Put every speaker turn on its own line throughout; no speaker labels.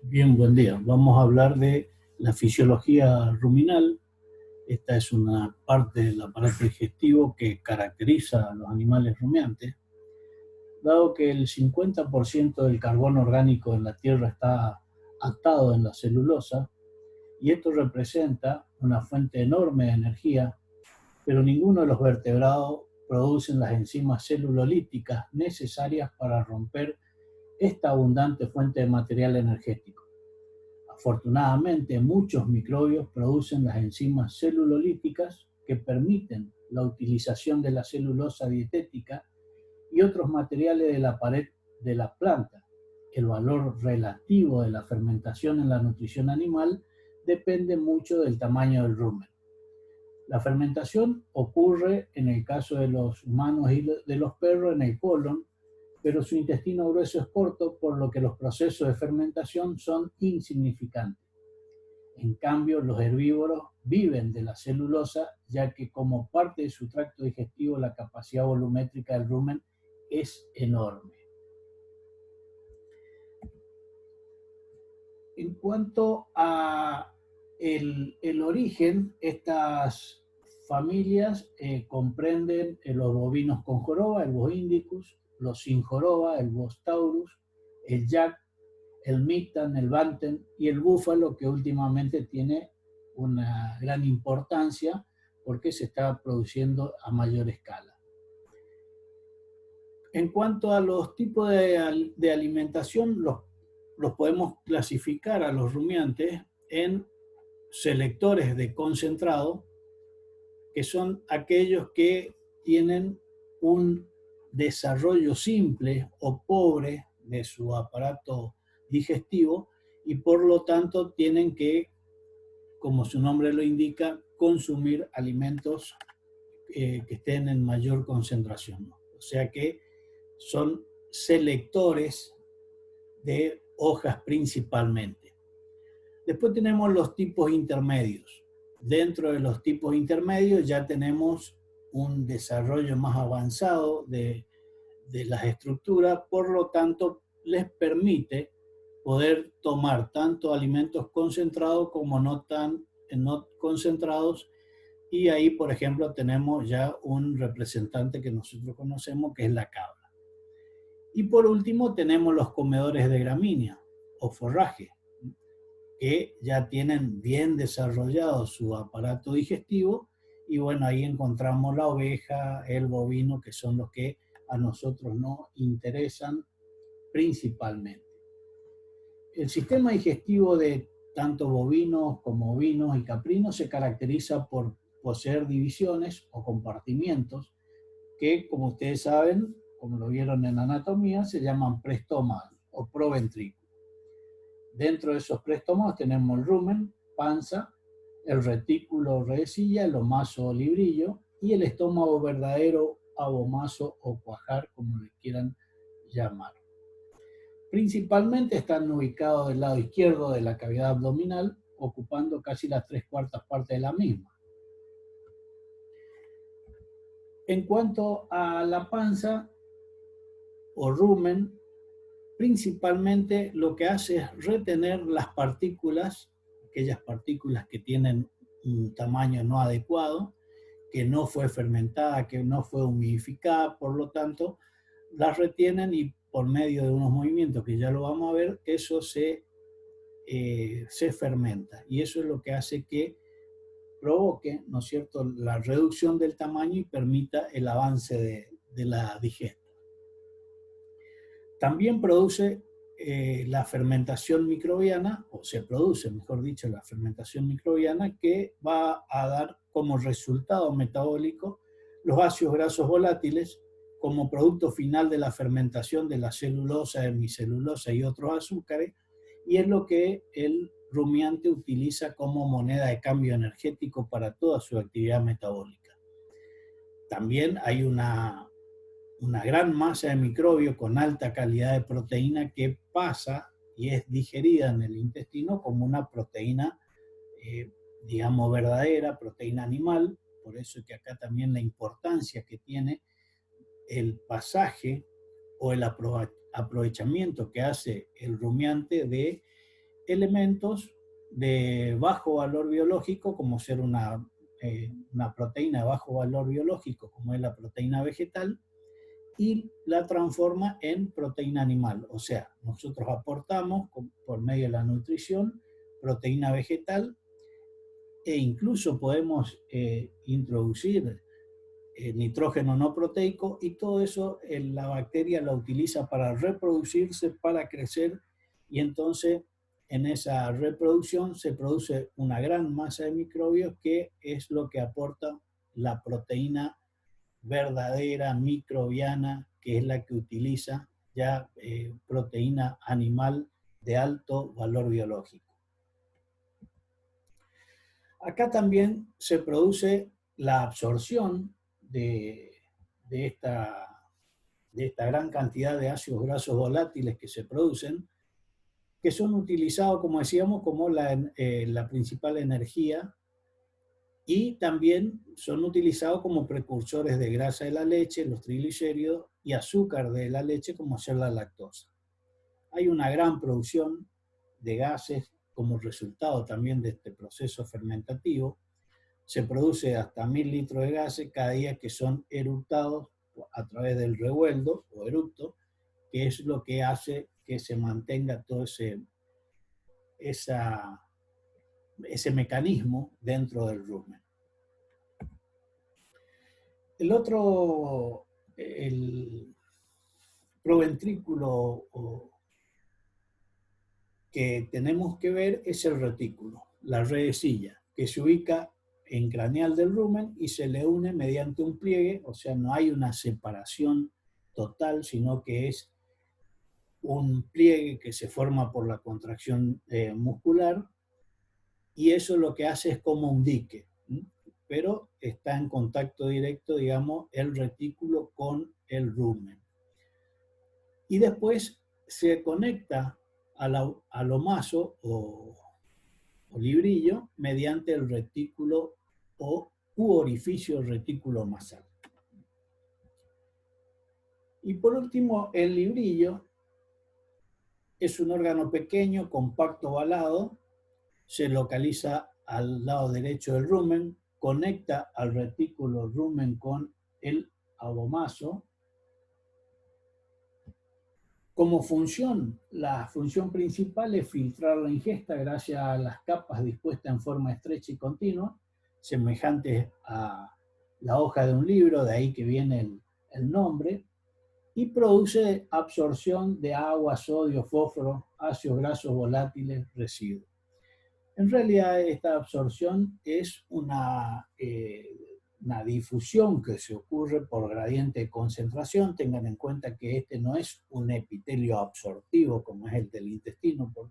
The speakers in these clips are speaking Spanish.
Bien, buen día. Vamos a hablar de la fisiología ruminal. Esta es una parte del aparato digestivo que caracteriza a los animales rumiantes. Dado que el 50% del carbono orgánico en la Tierra está atado en la celulosa, y esto representa una fuente enorme de energía, pero ninguno de los vertebrados producen las enzimas celulolíticas necesarias para romper esta abundante fuente de material energético. Afortunadamente, muchos microbios producen las enzimas celulolíticas que permiten la utilización de la celulosa dietética y otros materiales de la pared de la planta. El valor relativo de la fermentación en la nutrición animal depende mucho del tamaño del rumen. La fermentación ocurre en el caso de los humanos y de los perros en el colon, pero su intestino grueso es corto, por lo que los procesos de fermentación son insignificantes. En cambio, los herbívoros viven de la celulosa, ya que como parte de su tracto digestivo la capacidad volumétrica del rumen es enorme. En cuanto a el origen, estas familias comprenden los bovinos con joroba, el Bos indicus, los sin joroba, el Bos taurus, el yak, el mictan, el banten y el búfalo, que últimamente tiene una gran importancia porque se está produciendo a mayor escala. En cuanto a los tipos de alimentación, los podemos clasificar a los rumiantes en selectores de concentrado, que son aquellos que tienen un desarrollo simple o pobre de su aparato digestivo y por lo tanto tienen que, como su nombre lo indica, consumir alimentos que estén en mayor concentración, ¿no? O sea que son selectores de hojas principalmente. Después tenemos los tipos intermedios. Dentro de los tipos intermedios ya tenemos un desarrollo más avanzado de las estructuras, por lo tanto les permite poder tomar tanto alimentos concentrados como no tan no concentrados, y ahí por ejemplo tenemos ya un representante que nosotros conocemos, que es la cabra. Y por último tenemos los comedores de gramínea o forraje, que ya tienen bien desarrollado su aparato digestivo, y bueno, ahí encontramos la oveja, el bovino, que son los que a nosotros nos interesan principalmente. El sistema digestivo de tanto bovinos como ovinos y caprinos se caracteriza por poseer divisiones o compartimientos que, como ustedes saben, como lo vieron en anatomía, se llaman preestómagos o proventrículos. Dentro de esos preestómagos tenemos el rumen, panza, el retículo o redecilla, el omaso o librillo, y el estómago verdadero, abomaso o cuajar, como le quieran llamar. Principalmente están ubicados del lado izquierdo de la cavidad abdominal, ocupando casi las 3/4 partes de la misma. En cuanto a la panza o rumen, principalmente lo que hace es retener las partículas, aquellas partículas que tienen un tamaño no adecuado, que no fue fermentada, que no fue humidificada, por lo tanto, las retienen, y por medio de unos movimientos que ya lo vamos a ver, eso se fermenta. Y eso es lo que hace que provoque, ¿no es cierto?, la reducción del tamaño y permita el avance de la digesta. También produce la fermentación microbiana, o se produce, mejor dicho, la fermentación microbiana, que va a dar como resultado metabólico los ácidos grasos volátiles como producto final de la fermentación de la celulosa, hemicelulosa y otros azúcares, y es lo que el rumiante utiliza como moneda de cambio energético para toda su actividad metabólica. También hay una gran masa de microbios con alta calidad de proteína que pasa y es digerida en el intestino como una proteína, digamos, verdadera, proteína animal. Por eso es que acá también la importancia que tiene el pasaje o el aprovechamiento que hace el rumiante de elementos de bajo valor biológico, como ser una proteína de bajo valor biológico, como es la proteína vegetal, y la transforma en proteína animal. O sea, nosotros aportamos por medio de la nutrición proteína vegetal, e incluso podemos introducir nitrógeno no proteico, y todo eso la bacteria la utiliza para reproducirse, para crecer, y entonces en esa reproducción se produce una gran masa de microbios, que es lo que aporta la proteína verdadera microbiana, que es la que utiliza ya proteína animal de alto valor biológico. Acá también se produce la absorción de esta gran cantidad de ácidos grasos volátiles que se producen, que son utilizados, como decíamos, como la principal energía, y también son utilizados como precursores de grasa de la leche, los triglicéridos, y azúcar de la leche, como ser la lactosa. Hay una gran producción de gases como resultado también de este proceso fermentativo. Se produce hasta 1000 litros de gases cada día, que son eructados a través del revueldo o eructo, que es lo que hace que se mantenga todo ese mecanismo dentro del rumen. El proventrículo que tenemos que ver es el retículo, la redecilla, que se ubica en craneal del rumen y se le une mediante un pliegue. O sea, no hay una separación total, sino que es un pliegue que se forma por la contracción muscular, y eso lo que hace es como un dique, pero está en contacto directo, digamos, el retículo con el rumen. Y después se conecta al omaso o librillo mediante el retículo u orificio retículo masal. Y por último, el librillo es un órgano pequeño, compacto, ovalado, se localiza al lado derecho del rumen, conecta al retículo rumen con el abomaso. Como función, la función principal es filtrar la ingesta gracias a las capas dispuestas en forma estrecha y continua, semejantes a la hoja de un libro, de ahí que viene el nombre, y produce absorción de agua, sodio, fósforo, ácidos grasos volátiles, residuos. En realidad, esta absorción es una difusión que se ocurre por gradiente de concentración. Tengan en cuenta que este no es un epitelio absortivo como es el del intestino, por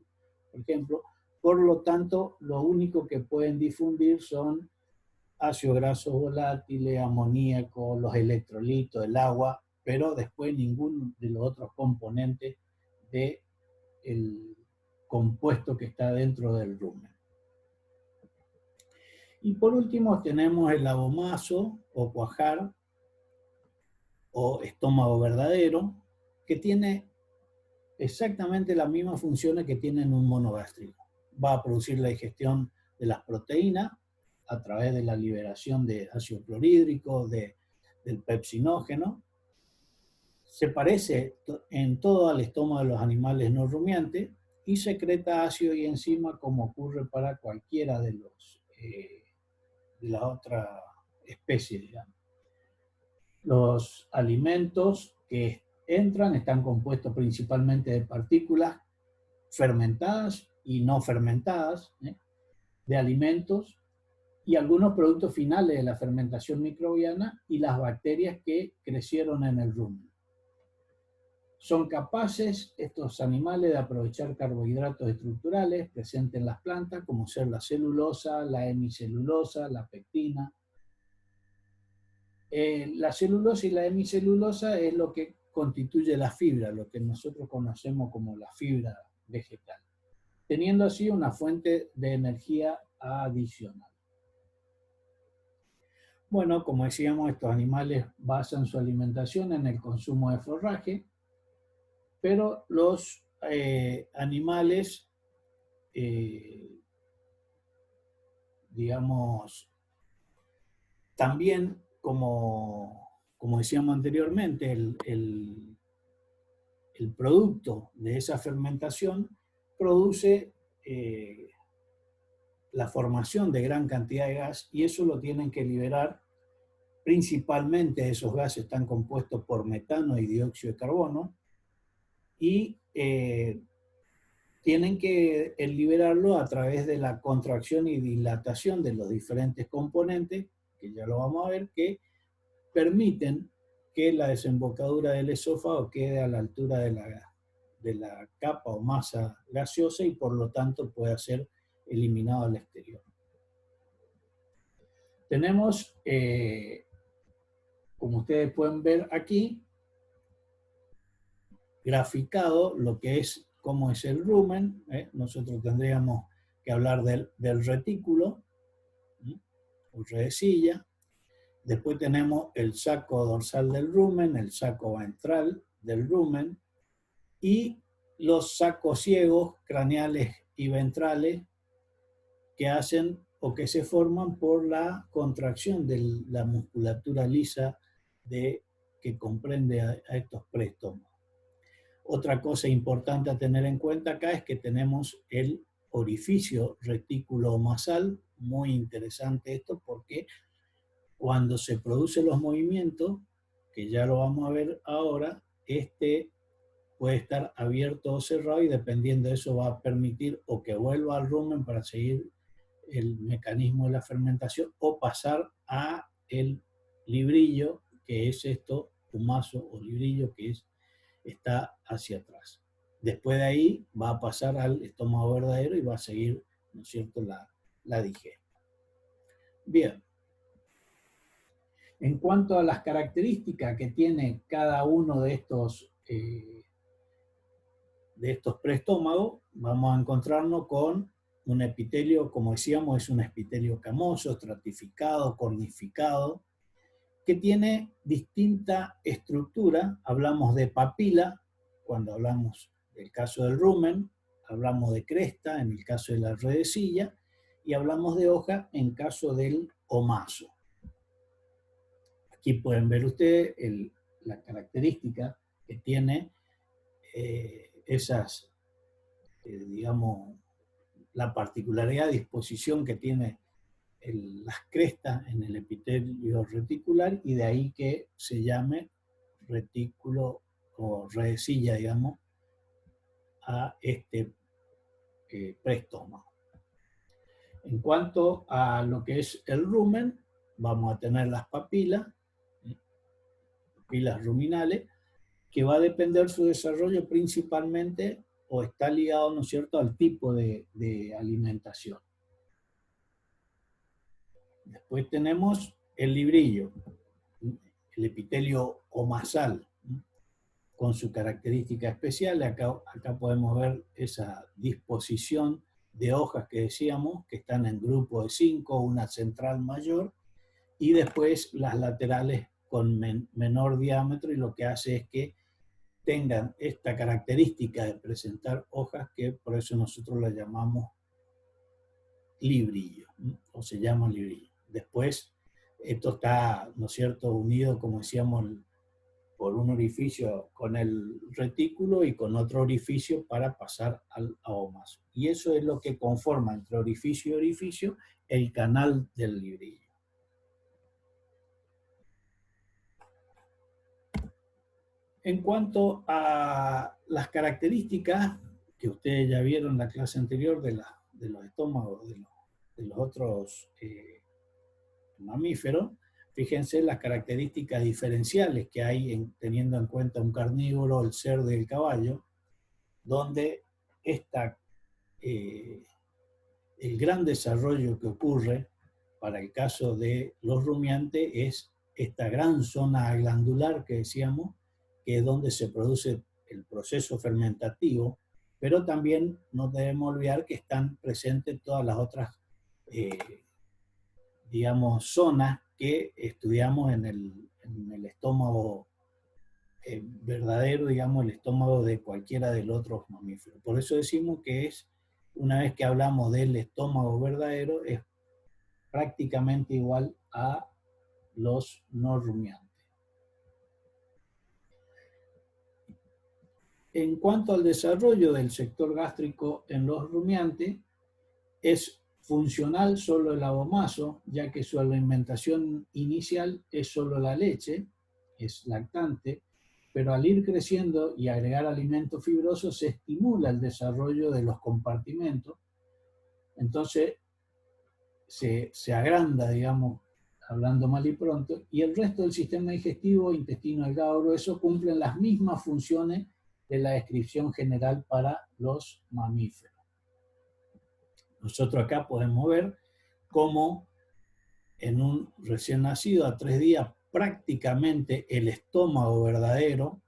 ejemplo. Por lo tanto, lo único que pueden difundir son ácidos grasos volátiles, amoníaco, los electrolitos, el agua, pero después ninguno de los otros componentes del compuesto que está dentro del rumen. Y por último tenemos el abomaso o cuajar o estómago verdadero, que tiene exactamente las mismas funciones que tiene un monogástrico. Va a producir la digestión de las proteínas a través de la liberación de ácido clorhídrico, del pepsinógeno. Se parece en todo al estómago de los animales no rumiantes y secreta ácido y enzima, como ocurre para cualquiera de la otra especie, digamos. Los alimentos que entran están compuestos principalmente de partículas fermentadas y no fermentadas, de alimentos y algunos productos finales de la fermentación microbiana y las bacterias que crecieron en el rumen. Son capaces estos animales de aprovechar carbohidratos estructurales presentes en las plantas, como ser la celulosa, la hemicelulosa, la pectina. La celulosa y la hemicelulosa es lo que constituye la fibra, lo que nosotros conocemos como la fibra vegetal, teniendo así una fuente de energía adicional. Bueno, como decíamos, estos animales basan su alimentación en el consumo de forraje, pero los animales digamos, también, como decíamos anteriormente, el producto de esa fermentación produce la formación de gran cantidad de gas y eso lo tienen que liberar. Principalmente esos gases están compuestos por metano y dióxido de carbono y tienen que liberarlo a través de la contracción y dilatación de los diferentes componentes, que ya lo vamos a ver, que permiten que la desembocadura del esófago quede a la altura de la capa o masa gaseosa y por lo tanto pueda ser eliminado al exterior. Tenemos, como ustedes pueden ver aquí, graficado lo que es, cómo es el rumen. Nosotros tendríamos que hablar del retículo, o redecilla. Después tenemos el saco dorsal del rumen, el saco ventral del rumen y los sacos ciegos craneales y ventrales que hacen o que se forman por la contracción de la musculatura lisa que comprende a estos preestómagos. Otra cosa importante a tener en cuenta acá es que tenemos el orificio retículo-omasal. Muy interesante esto porque cuando se producen los movimientos, que ya lo vamos a ver ahora, este puede estar abierto o cerrado y dependiendo de eso va a permitir o que vuelva al rumen para seguir el mecanismo de la fermentación o pasar a el librillo, que es esto, humazo o librillo, que está hacia atrás. Después de ahí va a pasar al estómago verdadero y va a seguir, ¿no es cierto?, la digesta. Bien. En cuanto a las características que tiene cada uno de estos preestómagos, vamos a encontrarnos con un epitelio, como decíamos, es un epitelio camoso, estratificado, cornificado, que tiene distinta estructura. Hablamos de papila, cuando hablamos del caso del rumen, hablamos de cresta, en el caso de la redecilla, y hablamos de hoja en caso del omaso. Aquí pueden ver ustedes la característica que tiene digamos, la particularidad de disposición que tiene las crestas en el epitelio reticular y de ahí que se llame retículo o redecilla, digamos, a este preestómago. En cuanto a lo que es el rumen, vamos a tener las papilas ruminales, que va a depender su desarrollo principalmente o está ligado, ¿no es cierto?, al tipo de alimentación. Después tenemos el librillo, el epitelio omasal, con su característica especial. Acá podemos ver esa disposición de hojas que decíamos, que están en grupo de 5, una central mayor, y después las laterales con menor diámetro, y lo que hace es que tengan esta característica de presentar hojas, que por eso nosotros las llamamos librillo, o se llama librillo. Después, esto está, ¿no es cierto?, unido, como decíamos, por un orificio con el retículo y con otro orificio para pasar al omaso. Y eso es lo que conforma entre orificio y orificio el canal del librillo. En cuanto a las características que ustedes ya vieron en la clase anterior de los estómagos de los otros mamíferos, fíjense las características diferenciales que hay teniendo en cuenta un carnívoro, el cerdo y el caballo, donde el gran desarrollo que ocurre para el caso de los rumiantes es esta gran zona glandular que decíamos, que es donde se produce el proceso fermentativo, pero también no debemos olvidar que están presentes todas las otras, digamos, zonas que estudiamos en el estómago verdadero, digamos, el estómago de cualquiera de los otros mamíferos. Por eso decimos que es una vez que hablamos del estómago verdadero, es prácticamente igual a los no rumiantes. En cuanto al desarrollo del sector gástrico en los rumiantes, es funcional solo el abomaso, ya que su alimentación inicial es solo la leche, es lactante, pero al ir creciendo y agregar alimentos fibrosos se estimula el desarrollo de los compartimentos, entonces se agranda, digamos, hablando mal y pronto, y el resto del sistema digestivo, intestino delgado, grueso, cumplen las mismas funciones de la descripción general para los mamíferos. Nosotros acá podemos ver cómo en un recién nacido a 3 días prácticamente el estómago verdadero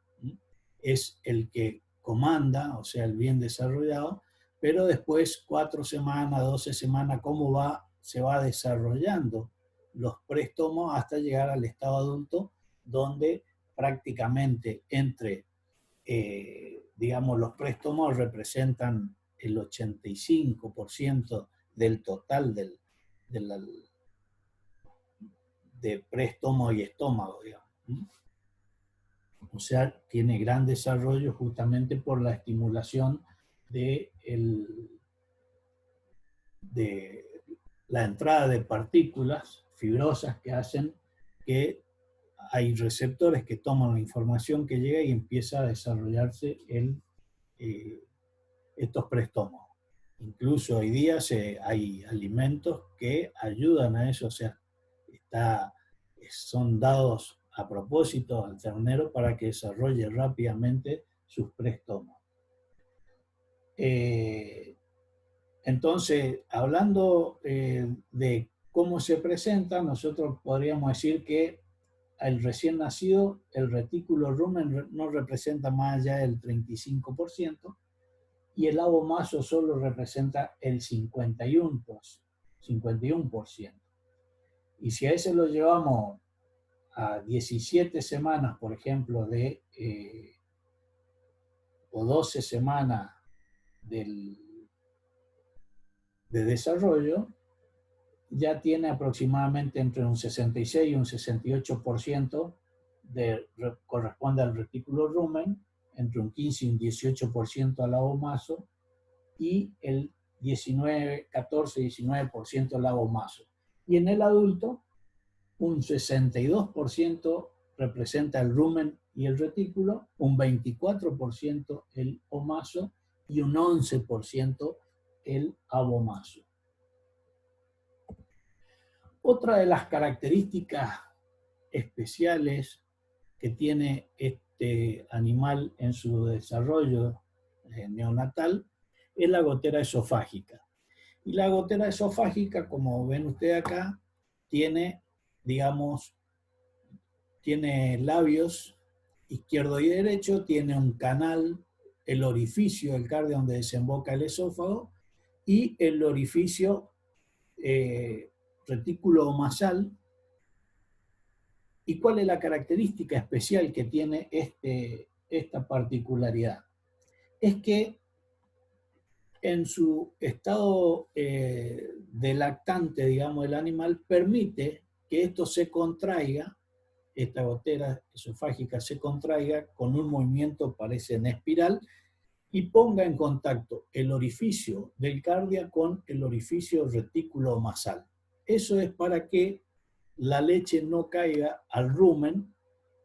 es el que comanda, o sea, el bien desarrollado, pero después 4 semanas, 12 semanas, cómo se va desarrollando los preestómagos hasta llegar al estado adulto, donde prácticamente digamos, los preestómagos representan el 85% del total de preestómago y estómago, digamos. O sea, tiene gran desarrollo justamente por la estimulación de la entrada de partículas fibrosas que hacen que hay receptores que toman la información que llega y empieza a desarrollarse estos preestómagos. Incluso hoy día hay alimentos que ayudan a eso, o sea, son dados a propósito al ternero para que desarrolle rápidamente sus preestómagos. Entonces, hablando de cómo se presenta, nosotros podríamos decir que el recién nacido, el retículo rumen no representa más allá del 35%, y el abomaso solo representa el 51%. Y si a ese lo llevamos a 17 semanas, por ejemplo, o 12 semanas de desarrollo, ya tiene aproximadamente entre un 66 y un 68% corresponde al retículo rumen, entre un 15 y un 18% al abomaso, y el 14-19% al abomaso. Y en el adulto, un 62% representa el rumen y el retículo, un 24% el omaso y un 11% el abomaso. Otra de las características especiales que tiene este animal en su desarrollo neonatal es la gotera esofágica. Y la gotera esofágica, como ven ustedes acá, tiene, digamos, tiene labios izquierdo y derecho, tiene un canal, el orificio del cardio donde desemboca el esófago, y el orificio retículo omasal. ¿Y cuál es la característica especial que tiene esta particularidad? Es que en su estado de lactante, digamos, el animal permite que esto se contraiga, esta gotera esofágica se contraiga con un movimiento, parece en espiral, y ponga en contacto el orificio del cardia con el orificio retículo omasal. Eso es para que la leche no caiga al rumen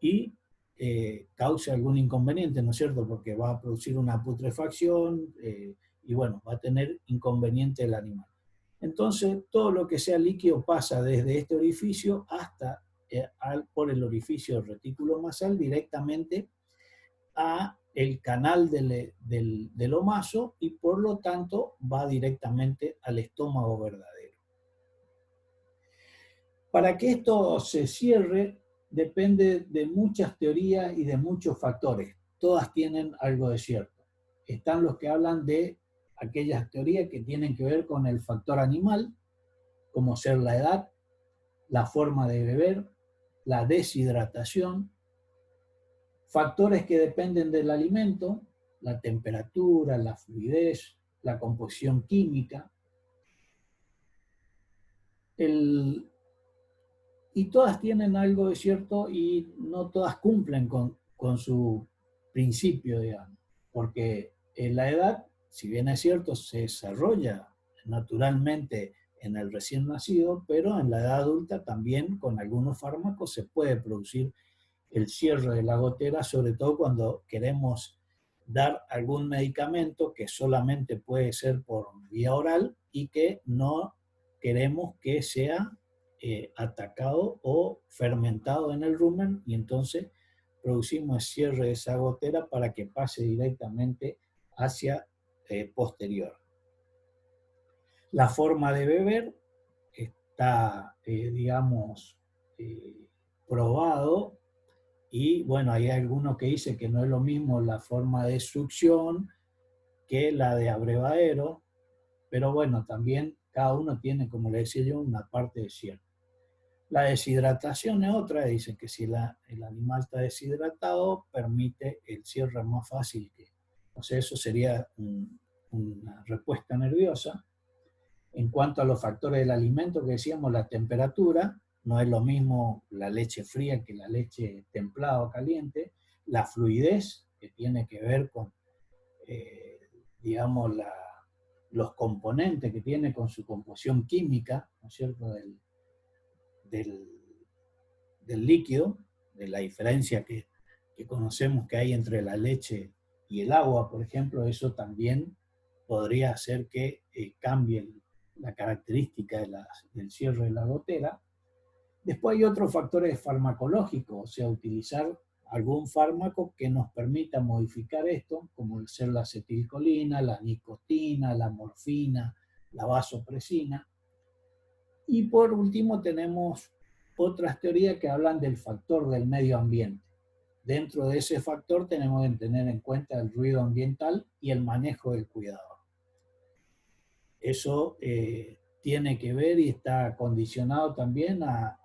y cause algún inconveniente, ¿no es cierto? Porque va a producir una putrefacción y bueno, va a tener inconveniente el animal. Entonces, todo lo que sea líquido pasa desde este orificio hasta por el orificio retículo omasal directamente a el canal del omaso y por lo tanto va directamente al estómago verdadero. Para que esto se cierre depende de muchas teorías y de muchos factores. Todas tienen algo de cierto. Están los que hablan de aquellas teorías que tienen que ver con el factor animal, como ser la edad, la forma de beber, la deshidratación, factores que dependen del alimento, la temperatura, la fluidez, la composición química, y todas tienen algo de cierto y no todas cumplen con su principio, digamos, porque en la edad, si bien es cierto, se desarrolla naturalmente en el recién nacido, pero en la edad adulta también con algunos fármacos se puede producir el cierre de la gotera, sobre todo cuando queremos dar algún medicamento que solamente puede ser por vía oral y que no queremos que sea atacado o fermentado en el rumen, y entonces producimos el cierre de esa gotera para que pase directamente hacia posterior. La forma de beber está, digamos, probado, y bueno, hay algunos que dicen que no es lo mismo la forma de succión que la de abrevadero, pero bueno, también cada uno tiene, como le decía yo, una parte de cierto. La deshidratación es otra, dicen que si el animal está deshidratado, permite el cierre más fácil. O sea, eso sería una respuesta nerviosa. En cuanto a los factores del alimento que decíamos, la temperatura, no es lo mismo la leche fría que la leche templada o caliente, la fluidez, que tiene que ver con, digamos, los componentes que tiene con su composición química, ¿no es cierto?, del, del líquido, de la diferencia que conocemos que hay entre la leche y el agua, por ejemplo, eso también podría hacer que cambie la característica del cierre de la gotera. Después hay otros factores farmacológicos, o sea, utilizar algún fármaco que nos permita modificar esto, como ser la acetilcolina, la nicotina, la morfina, la vasopresina. Y por último tenemos otras teorías que hablan del factor del medio ambiente. Dentro de ese factor tenemos que tener en cuenta el ruido ambiental y el manejo del cuidador. Eso tiene que ver y está condicionado también a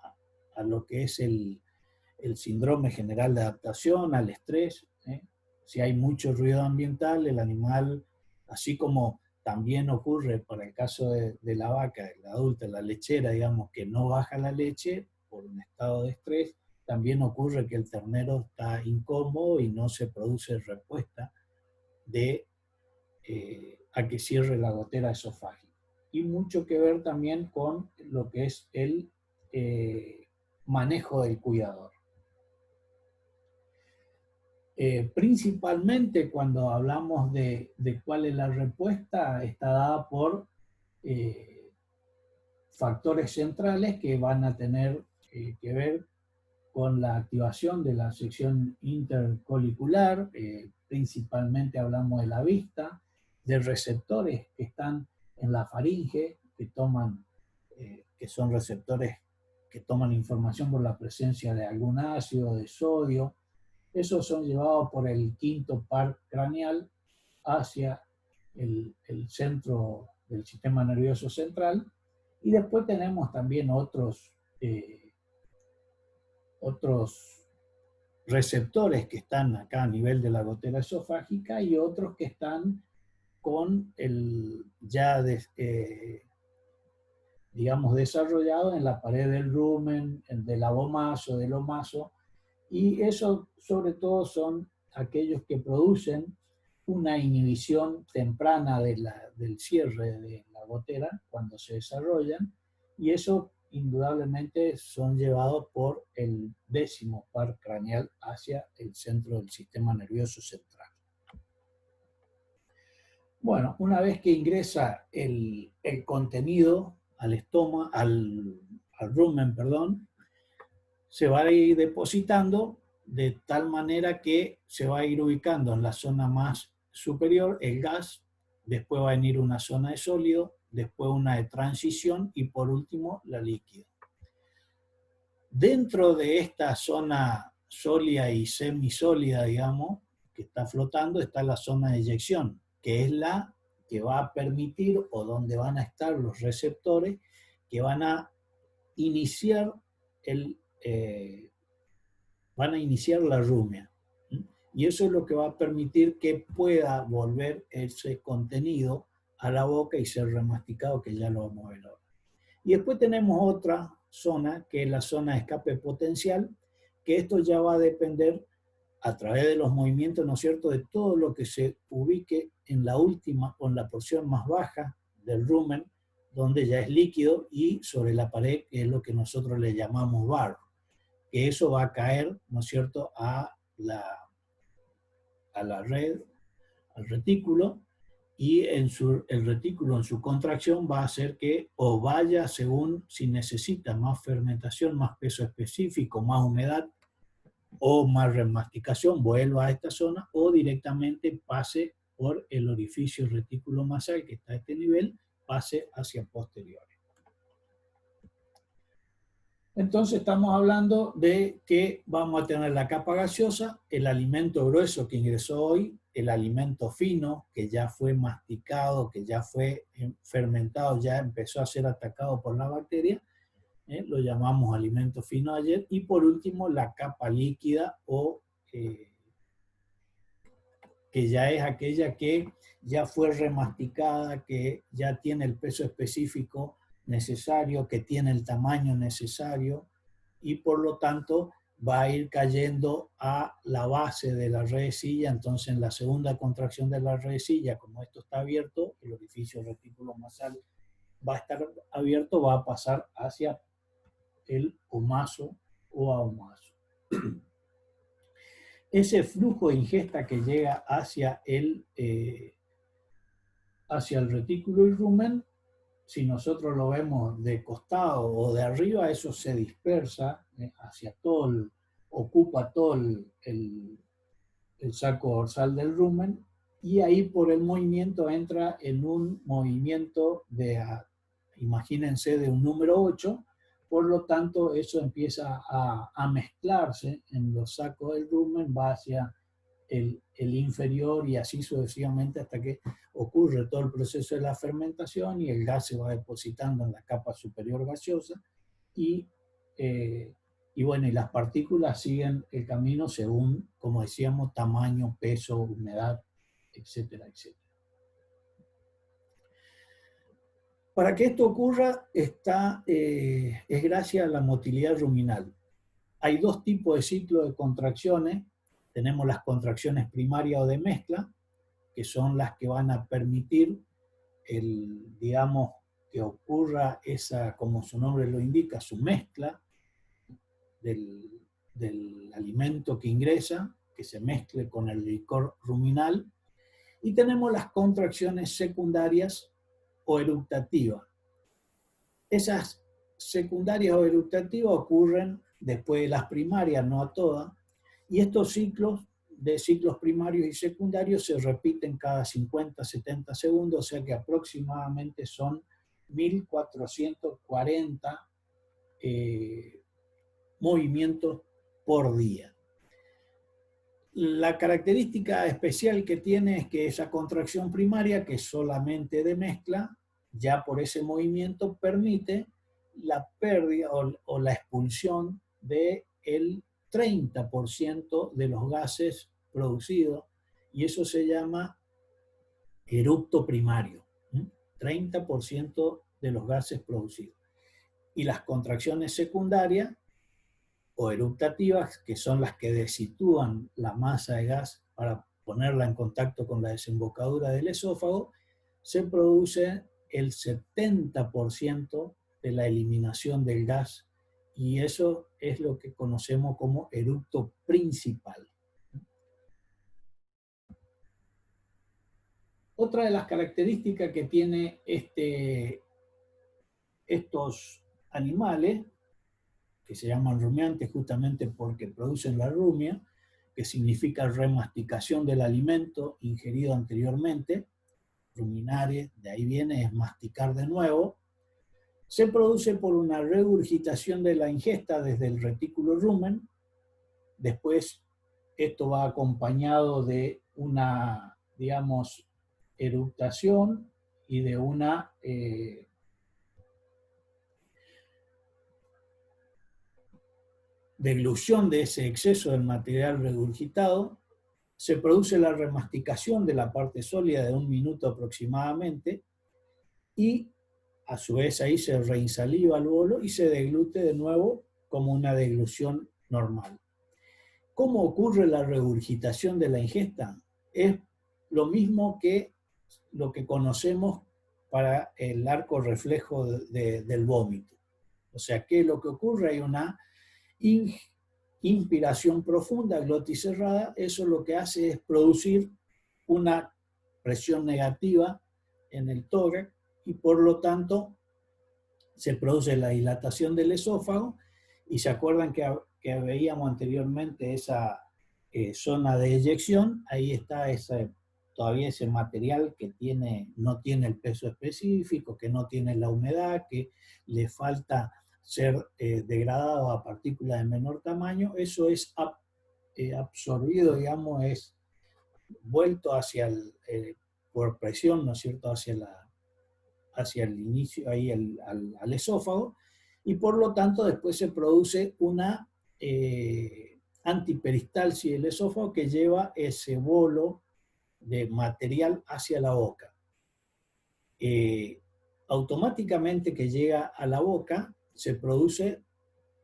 lo que es el síndrome general de adaptación, al estrés. Si hay mucho ruido ambiental, el animal, así como también ocurre para el caso de la vaca, la adulta, la lechera, digamos, que no baja la leche por un estado de estrés, también ocurre que el ternero está incómodo y no se produce respuesta a que cierre la gotera esofágica. Y mucho que ver también con lo que es el manejo del cuidador. Principalmente cuando hablamos de cuál es la respuesta, está dada por factores centrales que van a tener que ver con la activación de la sección intercolicular, principalmente hablamos de la vista, de receptores que están en la faringe, que son receptores que toman información por la presencia de algún ácido, de sodio. Esos son llevados por el quinto par craneal hacia el centro del sistema nervioso central. Y después tenemos también otros receptores que están acá a nivel de la gotera esofágica y otros que están con digamos, desarrollado en la pared del rumen, del abomaso, del omaso, y eso sobre todo son aquellos que producen una inhibición temprana del cierre de la gotera cuando se desarrollan, y eso indudablemente son llevados por el décimo par craneal hacia el centro del sistema nervioso central. Bueno, una vez que ingresa el contenido al estómago, al rumen, perdón, se va a ir depositando de tal manera que se va a ir ubicando en la zona más superior el gas, después va a venir una zona de sólido, después una de transición y por último la líquida. Dentro de esta zona sólida y semisólida, digamos, que está flotando, está la zona de eyección, que es la que va a permitir o donde van a estar los receptores que van a iniciar la rumia. Y eso es lo que va a permitir que pueda volver ese contenido a la boca y ser remasticado, que ya lo vamos a ver ahora. Y después tenemos otra zona, que es la zona de escape potencial, que esto ya va a depender a través de los movimientos, ¿no es cierto?, de todo lo que se ubique en la última o en la porción más baja del rumen, donde ya es líquido, y sobre la pared, que es lo que nosotros le llamamos barro, que eso va a caer, ¿no es cierto?, a la red, al retículo, y el retículo en su contracción va a hacer que o vaya según si necesita más fermentación, más peso específico, más humedad o más remasticación, vuelva a esta zona, o directamente pase por el orificio retículo masal que está a este nivel, pase hacia posteriores. Entonces estamos hablando de que vamos a tener la capa gaseosa, el alimento grueso que ingresó hoy, el alimento fino que ya fue masticado, que ya fue fermentado, ya empezó a ser atacado por la bacteria, lo llamamos alimento fino ayer, y por último la capa líquida, o que ya es aquella que ya fue remasticada, que ya tiene el peso específico necesario, que tiene el tamaño necesario, y por lo tanto va a ir cayendo a la base de la redecilla. Entonces en la segunda contracción de la redecilla, como esto está abierto, el orificio retículo masal va a estar abierto, va a pasar hacia el omaso o ahumaso. Ese flujo de ingesta que llega hacia el retículo y rumen, si nosotros lo vemos de costado o de arriba, eso se dispersa hacia todo, ocupa todo el saco dorsal del rumen, y ahí por el movimiento entra en un movimiento de, imagínense, de un número 8, por lo tanto eso empieza a mezclarse en los sacos del rumen, va hacia el inferior y así sucesivamente hasta que ocurre todo el proceso de la fermentación y el gas se va depositando en la capa superior gaseosa y bueno, y las partículas siguen el camino según, como decíamos, tamaño, peso, humedad, etcétera, etcétera. Para que esto ocurra es gracias a la motilidad ruminal. Hay dos tipos de ciclos de contracciones. Tenemos las contracciones primarias o de mezcla, que son las que van a permitir digamos, que ocurra esa, como su nombre lo indica, su mezcla del alimento que ingresa, que se mezcle con el licor ruminal. Y tenemos las contracciones secundarias o eructativas. Esas secundarias o eructativas ocurren después de las primarias, no a todas, y estos ciclos primarios y secundarios se repiten cada 50, 70 segundos, o sea que aproximadamente son 1440 movimientos por día. La característica especial que tiene es que esa contracción primaria, que es solamente de mezcla, ya por ese movimiento permite la pérdida o la expulsión del 30% de los gases producidos, y eso se llama eructo primario, 30% de los gases producidos. Y las contracciones secundarias o eructativas, que son las que desitúan la masa de gas para ponerla en contacto con la desembocadura del esófago, se produce el 70% de la eliminación del gas, y eso es lo que conocemos como eructo principal. Otra de las características que tiene estos animales, que se llaman rumiantes justamente porque producen la rumia, que significa remasticación del alimento ingerido anteriormente, ruminare, de ahí viene, es masticar de nuevo, se produce por una regurgitación de la ingesta desde el retículo rumen. Después esto va acompañado de una, digamos, eructación y de una deglución de ese exceso del material regurgitado. Se produce la remasticación de la parte sólida de 1 minuto aproximadamente, y a su vez ahí se reinsaliva el bolo y se deglute de nuevo como una deglución normal. ¿Cómo ocurre la regurgitación de la ingesta? Es lo mismo que lo que conocemos para el arco reflejo del vómito. O sea, ¿qué es lo que ocurre? Hay una inspiración profunda, glotis cerrada, eso lo que hace es producir una presión negativa en el tórax y por lo tanto se produce la dilatación del esófago y se acuerdan que veíamos anteriormente esa zona de eyección, ahí está todavía ese material que no tiene el peso específico, que no tiene la humedad, que le falta ser degradado a partículas de menor tamaño, eso es absorbido, digamos, es vuelto hacia por presión, ¿no es cierto?, hacia el inicio, ahí al esófago, y por lo tanto después se produce una antiperistalsis del esófago que lleva ese bolo de material hacia la boca. Automáticamente que llega a la boca se produce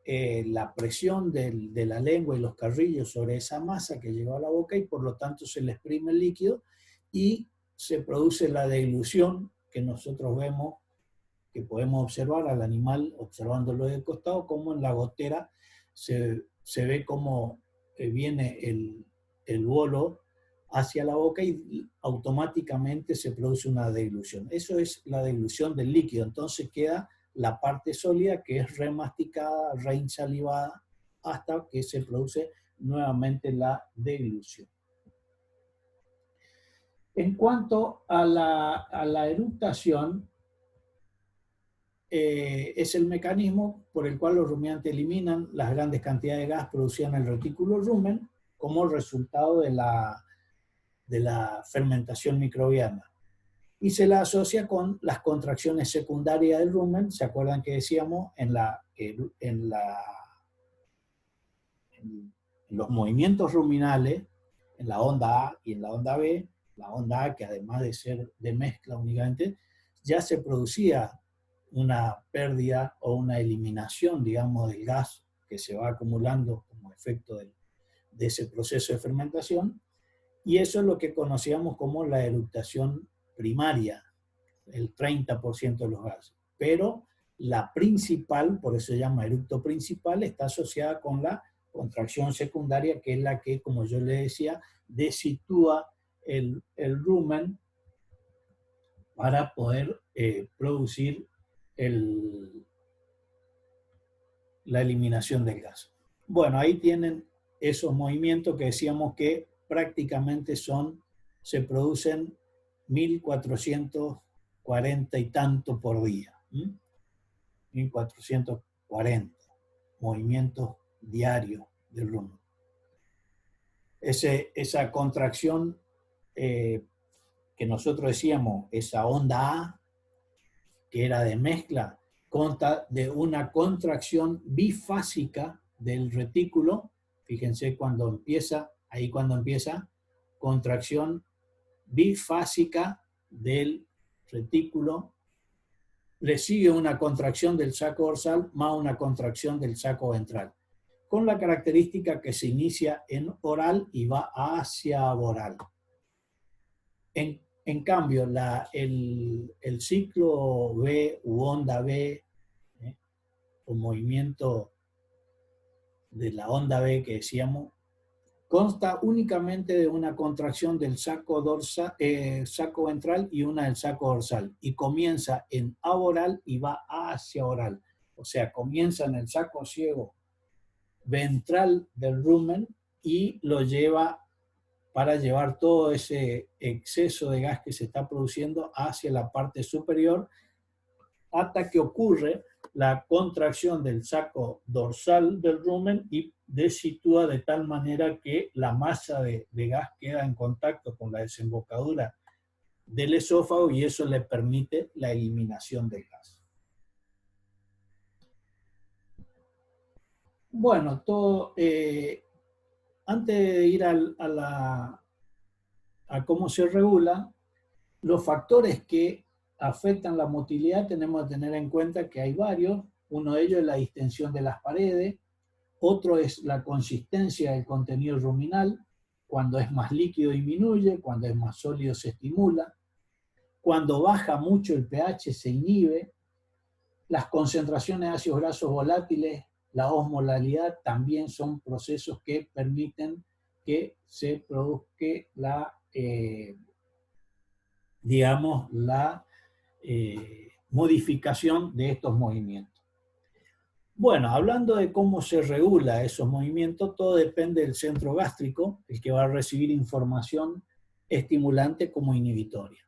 la presión de la lengua y los carrillos sobre esa masa que llegó a la boca y por lo tanto se le exprime el líquido y se produce la deglución que nosotros vemos, que podemos observar al animal observándolo de costado, como en la gotera se ve como viene el bolo hacia la boca y automáticamente se produce una deglución. Eso es la deglución del líquido, entonces queda la parte sólida que es remasticada, reinsalivada, hasta que se produce nuevamente la deglución. En cuanto a la eructación, es el mecanismo por el cual los rumiantes eliminan las grandes cantidades de gas producidas en el retículo rumen como resultado de la fermentación microbiana. Y se la asocia con las contracciones secundarias del rumen. ¿Se acuerdan que decíamos en los movimientos ruminales, en la onda A y en la onda B? La onda A, que además de ser de mezcla únicamente, ya se producía una pérdida o una eliminación, digamos, del gas que se va acumulando como efecto de ese proceso de fermentación, y eso es lo que conocíamos como la eructación primaria, el 30% de los gases. Pero la principal, por eso se llama eructo principal, está asociada con la contracción secundaria, que es la que, como yo le decía, desitúa el rumen para poder producir la eliminación del gas. Bueno, ahí tienen esos movimientos que decíamos que prácticamente se producen 1440 y tanto por día. 1440 movimientos diarios del rumen. Esa contracción que nosotros decíamos, esa onda A, que era de mezcla, consta de una contracción bifásica del retículo. Fíjense cuando empieza, contracción bifásica del retículo, le sigue una contracción del saco dorsal más una contracción del saco ventral, con la característica que se inicia en oral y va hacia voral. En cambio, el ciclo B u onda B, o movimiento de la onda B que decíamos, consta únicamente de una contracción del saco ventral y una del saco dorsal, y comienza en aboral y va hacia oral. O sea, comienza en el saco ciego ventral del rumen y lo lleva para llevar todo ese exceso de gas que se está produciendo hacia la parte superior, hasta que ocurre la contracción del saco dorsal del rumen y desitúa de tal manera que la masa de gas queda en contacto con la desembocadura del esófago y eso le permite la eliminación del gas. Bueno, antes de ir a cómo se regula, los factores que afectan la motilidad tenemos que tener en cuenta que hay varios. Uno de ellos es la distensión de las paredes, otro es la consistencia del contenido ruminal. Cuando es más líquido disminuye, cuando es más sólido se estimula. Cuando baja mucho el pH se inhibe. Las concentraciones de ácidos grasos volátiles, la osmolalidad, también son procesos que permiten que se produzca la, digamos, la modificación de estos movimientos. Bueno, hablando de cómo se regula esos movimientos, todo depende del centro gástrico, el que va a recibir información estimulante como inhibitoria.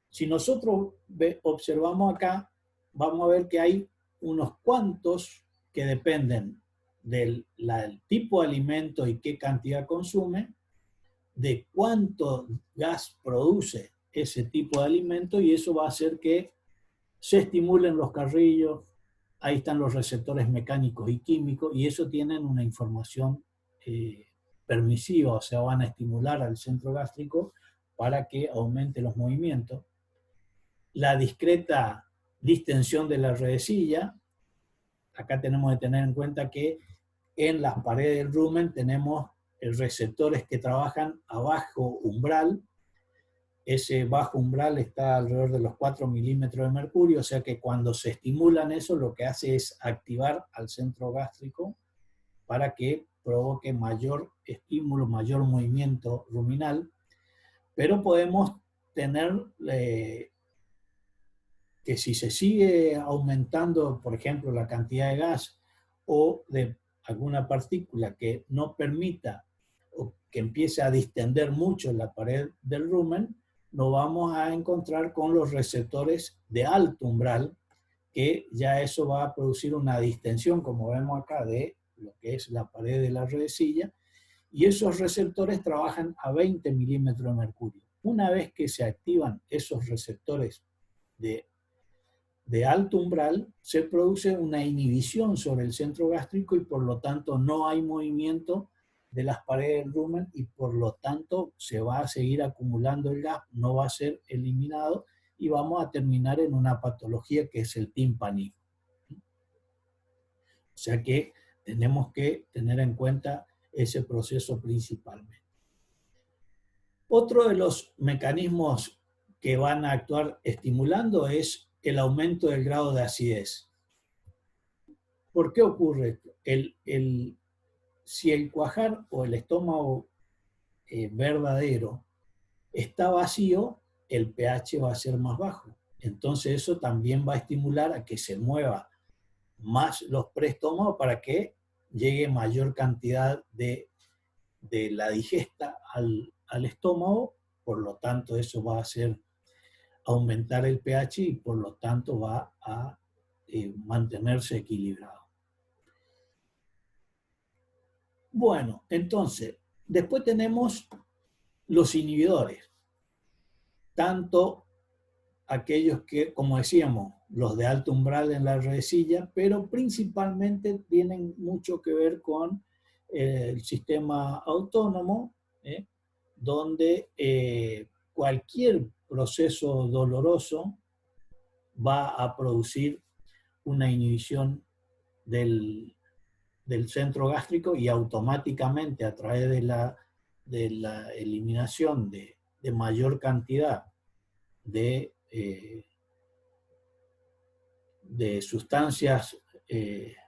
Si nosotros observamos acá, vamos a ver que hay unos cuantos que dependen del tipo de alimento y qué cantidad consume, de cuánto gas produce ese tipo de alimento, y eso va a hacer que se estimulen los carrillos. Ahí están los receptores mecánicos y químicos, y eso tienen una información permisiva, o sea, van a estimular al centro gástrico para que aumente los movimientos. La discreta distensión de la redecilla, acá tenemos que tener en cuenta que en las paredes del rumen tenemos receptores que trabajan a bajo umbral. Ese bajo umbral está alrededor de los 4 milímetros de mercurio, o sea que cuando se estimulan eso, lo que hace es activar al centro gástrico para que provoque mayor estímulo, mayor movimiento ruminal, pero podemos tener que si se sigue aumentando, por ejemplo, la cantidad de gas o de alguna partícula que no permita o que empiece a distender mucho la pared del rumen, nos vamos a encontrar con los receptores de alto umbral, que ya eso va a producir una distensión, como vemos acá, de lo que es la pared de la redecilla, y esos receptores trabajan a 20 milímetros de mercurio. Una vez que se activan esos receptores de alto umbral, se produce una inhibición sobre el centro gástrico y por lo tanto no hay movimiento de las paredes del rumen y por lo tanto se va a seguir acumulando el gas, no va a ser eliminado y vamos a terminar en una patología que es el timpanismo. O sea que tenemos que tener en cuenta ese proceso principalmente. Otro de los mecanismos que van a actuar estimulando es el aumento del grado de acidez. ¿Por qué ocurre esto? Si el cuajar o el estómago verdadero está vacío, el pH va a ser más bajo. Entonces eso también va a estimular a que se mueva más los preestómagos para que llegue mayor cantidad de la digesta al estómago, por lo tanto eso va a hacer aumentar el pH y por lo tanto va a mantenerse equilibrado. Bueno, entonces, después tenemos los inhibidores, tanto aquellos que, como decíamos, los de alto umbral en la redecilla, pero principalmente tienen mucho que ver con el sistema autónomo, donde cualquier proceso doloroso va a producir una inhibición del centro gástrico y automáticamente a través de la eliminación de mayor cantidad de sustancias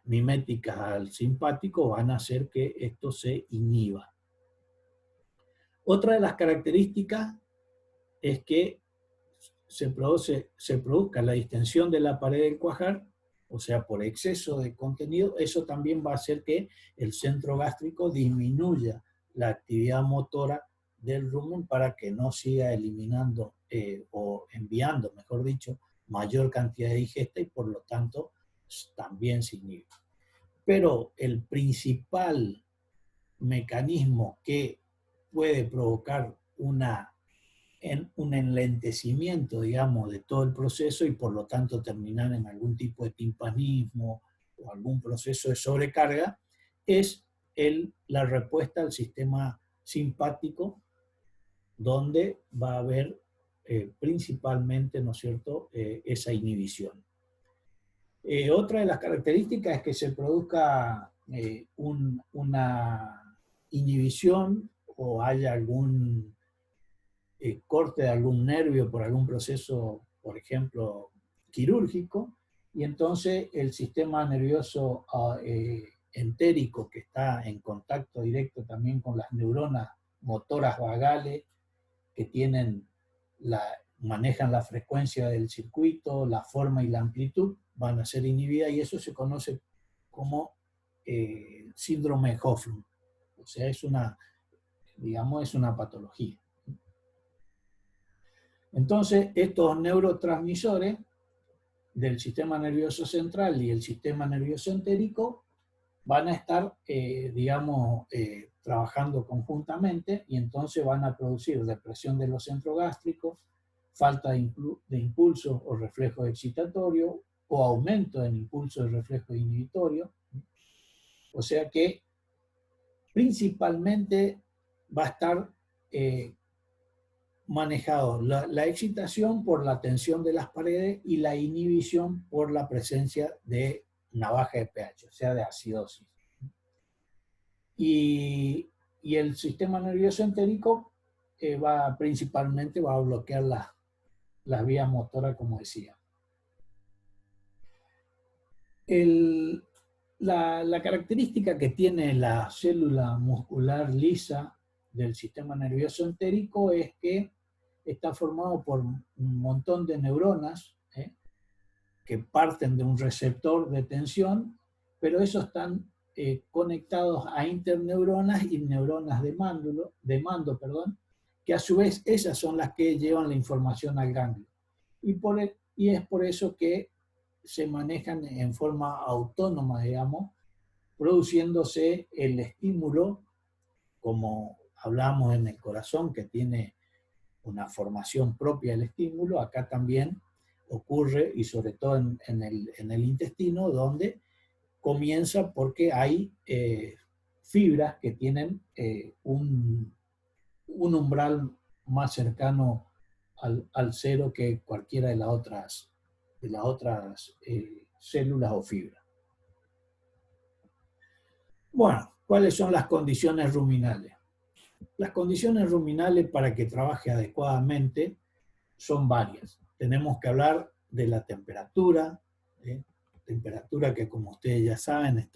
miméticas al simpático van a hacer que esto se inhiba. Otra de las características es que se produzca la distensión de la pared del cuajar, o sea, por exceso de contenido. Eso también va a hacer que el centro gástrico disminuya la actividad motora del rumen para que no siga eliminando o enviando, mejor dicho, mayor cantidad de digesta y por lo tanto también se inhibe. Pero el principal mecanismo que puede provocar un enlentecimiento, digamos, de todo el proceso y por lo tanto terminar en algún tipo de timpanismo o algún proceso de sobrecarga, es la respuesta al sistema simpático, donde va a haber principalmente, ¿no es cierto?, esa inhibición. Otra de las características es que se produzca una inhibición o haya algún corte de algún nervio por algún proceso, por ejemplo, quirúrgico, y entonces el sistema nervioso entérico, que está en contacto directo también con las neuronas motoras vagales, que manejan la frecuencia del circuito, la forma y la amplitud, van a ser inhibidas, y eso se conoce como síndrome de Hoffmann. O sea, digamos, es una patología. Entonces, estos neurotransmisores del sistema nervioso central y el sistema nervioso entérico van a estar, digamos, trabajando conjuntamente, y entonces van a producir depresión de los centros gástricos, falta de impulso o reflejo excitatorio, o aumento en impulso de reflejo inhibitorio. O sea que principalmente va a estar manejado la excitación por la tensión de las paredes y la inhibición por la presencia de una baja de pH, o sea, de acidosis. Y el sistema nervioso entérico principalmente va a bloquear las vías motoras, como decía. La característica que tiene la célula muscular lisa del sistema nervioso entérico es que está formado por un montón de neuronas que parten de un receptor de tensión, pero esos están conectados a interneuronas y neuronas de mando, que a su vez esas son las que llevan la información al ganglio. Y es por eso que se manejan en forma autónoma, digamos, produciéndose el estímulo, como hablamos en el corazón, que tiene una formación propia del estímulo. Acá también ocurre, y sobre todo en el intestino, donde comienza porque hay fibras que tienen un umbral más cercano al cero que cualquiera de las otras células o fibras. Bueno, ¿cuáles son las condiciones ruminales? Las condiciones ruminales para que trabaje adecuadamente son varias. Tenemos que hablar de la temperatura, temperatura que, como ustedes ya saben, es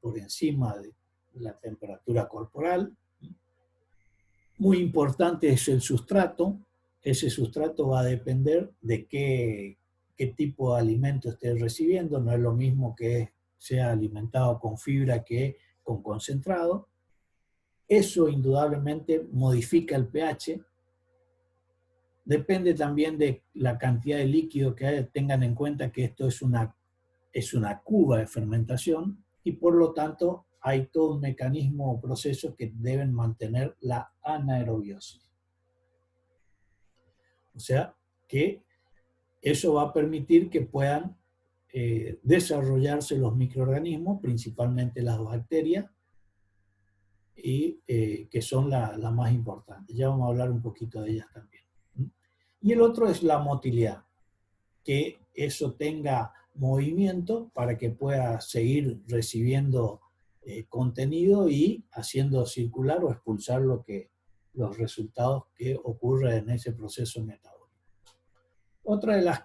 por encima de la temperatura corporal. Muy importante es el sustrato. Ese sustrato va a depender de qué tipo de alimento esté recibiendo. No es lo mismo que sea alimentado con fibra que con concentrado. Eso indudablemente modifica el pH. Depende también de la cantidad de líquido que hay. Tengan en cuenta que esto es una cuba de fermentación, y por lo tanto hay todo un mecanismo o procesos que deben mantener la anaerobiosis. O sea que eso va a permitir que puedan desarrollarse los microorganismos, principalmente las bacterias, y que son la más importante. Ya vamos a hablar un poquito de ellas también. Y el otro es la motilidad, que eso tenga movimiento para que pueda seguir recibiendo contenido y haciendo circular o expulsar los resultados que ocurren en ese proceso metabólico. Otra de las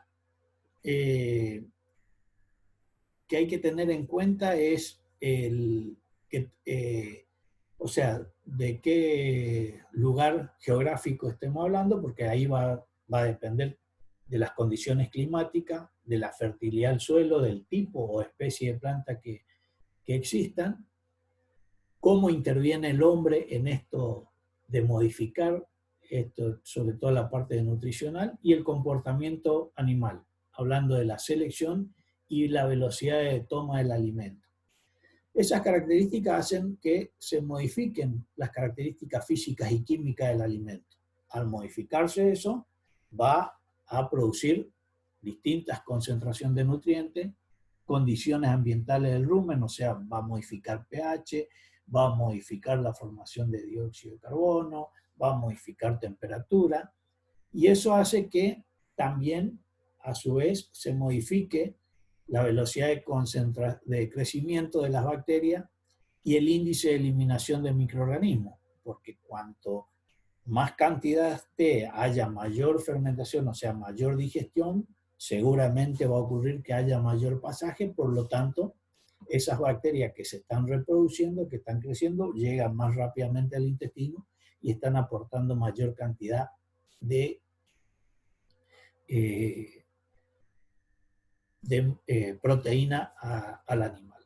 que hay que tener en cuenta es o sea, de qué lugar geográfico estemos hablando, porque ahí va a depender de las condiciones climáticas, de la fertilidad del suelo, del tipo o especie de planta que existan, cómo interviene el hombre en esto de modificar esto, sobre todo la parte nutricional, y el comportamiento animal, hablando de la selección y la velocidad de toma del alimento. Esas características hacen que se modifiquen las características físicas y químicas del alimento. Al modificarse eso, va a producir distintas concentraciones de nutrientes, condiciones ambientales del rumen, o sea, va a modificar pH, va a modificar la formación de dióxido de carbono, va a modificar temperatura, Y eso hace que también, a su vez, se modifique la velocidad de crecimiento de las bacterias y el índice de eliminación de microorganismos, porque cuanto más cantidad haya mayor fermentación, o sea, mayor digestión, seguramente va a ocurrir que haya mayor pasaje, por lo tanto, esas bacterias que se están reproduciendo, que están creciendo, llegan más rápidamente al intestino y están aportando mayor cantidad de, eh, proteína al animal.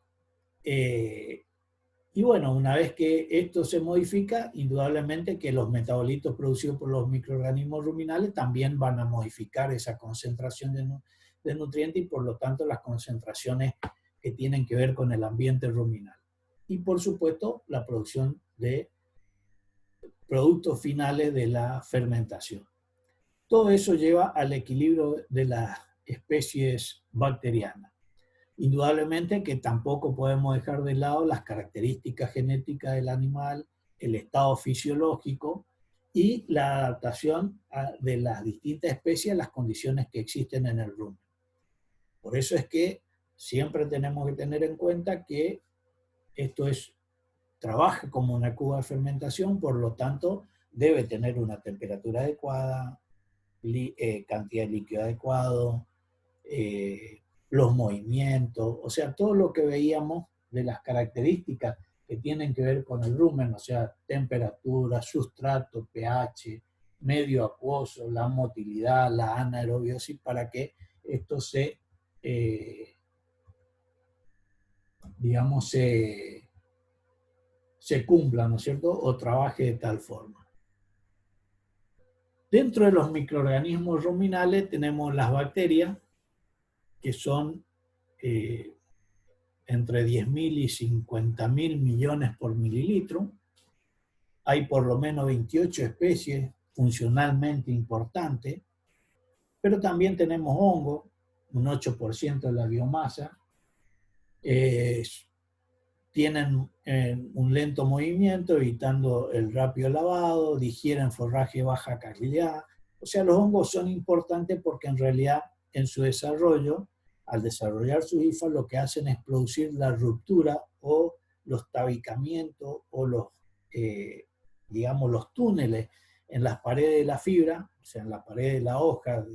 Y bueno, una vez que esto se modifica, indudablemente que los metabolitos producidos por los microorganismos ruminales también van a modificar esa concentración de nutrientes y por lo tanto las concentraciones que tienen que ver con el ambiente ruminal. Y por supuesto la producción de productos finales de la fermentación. Todo eso lleva al equilibrio de las especies bacterianas. Indudablemente que tampoco podemos dejar de lado las características genéticas del animal, el estado fisiológico y la adaptación de las distintas especies a las condiciones que existen en el rumen. Por eso es que siempre tenemos que tener en cuenta que esto trabaja como una cuba de fermentación, por lo tanto debe tener una temperatura adecuada, cantidad de líquido adecuado, los movimientos, o sea, todo lo que veíamos de las características que tienen que ver con el rumen, o sea, temperatura, sustrato, pH, medio acuoso, la motilidad, la anaerobiosis, para que esto digamos, se cumpla, ¿no es cierto?, o trabaje de tal forma. Dentro de los microorganismos ruminales tenemos las bacterias, que son entre 10.000 y 50.000 millones por mililitro. Hay por lo menos 28 especies funcionalmente importantes, pero también tenemos hongos, un 8% de la biomasa. Tienen un lento movimiento, evitando el rápido lavado, digieren forraje de baja calidad. O sea, los hongos son importantes porque en realidad en su desarrollo, al desarrollar sus hifas, lo que hacen es producir la ruptura o los tabicamientos o digamos, los túneles en las paredes de la fibra, o sea, en la pared de la hoja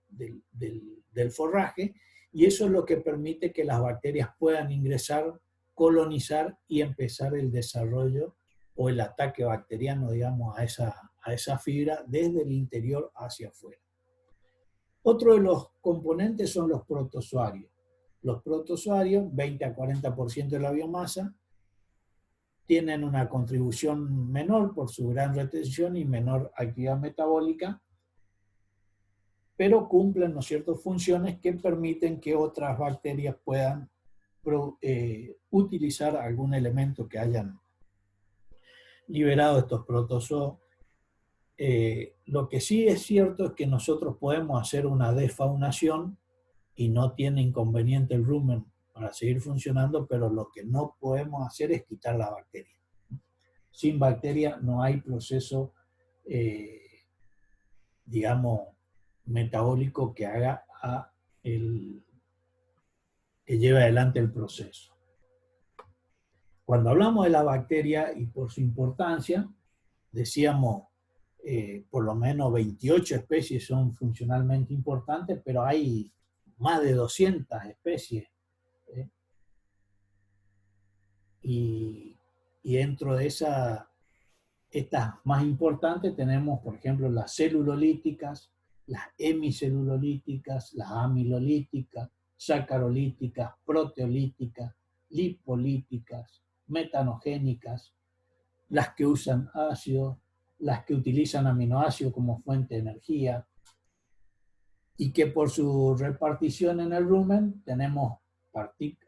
del forraje, y eso es lo que permite que las bacterias puedan ingresar, colonizar y empezar el desarrollo o el ataque bacteriano, digamos, a esa fibra desde el interior hacia afuera. Otro de los componentes son los protozoarios. Los protozoarios, 20 a 40% de la biomasa, tienen una contribución menor por su gran retención y menor actividad metabólica, pero cumplen, ¿no es cierto?, funciones que permiten que otras bacterias puedan utilizar algún elemento que hayan liberado estos protozoos. Lo que sí es cierto es que nosotros podemos hacer una desfaunación y no tiene inconveniente el rumen para seguir funcionando, pero lo que no podemos hacer es quitar la bacteria. Sin bacteria no hay proceso, digamos, metabólico que haga que lleve adelante el proceso. Cuando hablamos de la bacteria y por su importancia, decíamos por lo menos 28 especies son funcionalmente importantes, pero hay más de 200 especies. Y dentro de estas más importantes tenemos, por ejemplo, las celulolíticas, las hemicelulolíticas, las amilolíticas, sacarolíticas, proteolíticas, lipolíticas, metanogénicas, las que usan ácidos, las que utilizan aminoácidos como fuente de energía, y que por su repartición en el rumen tenemos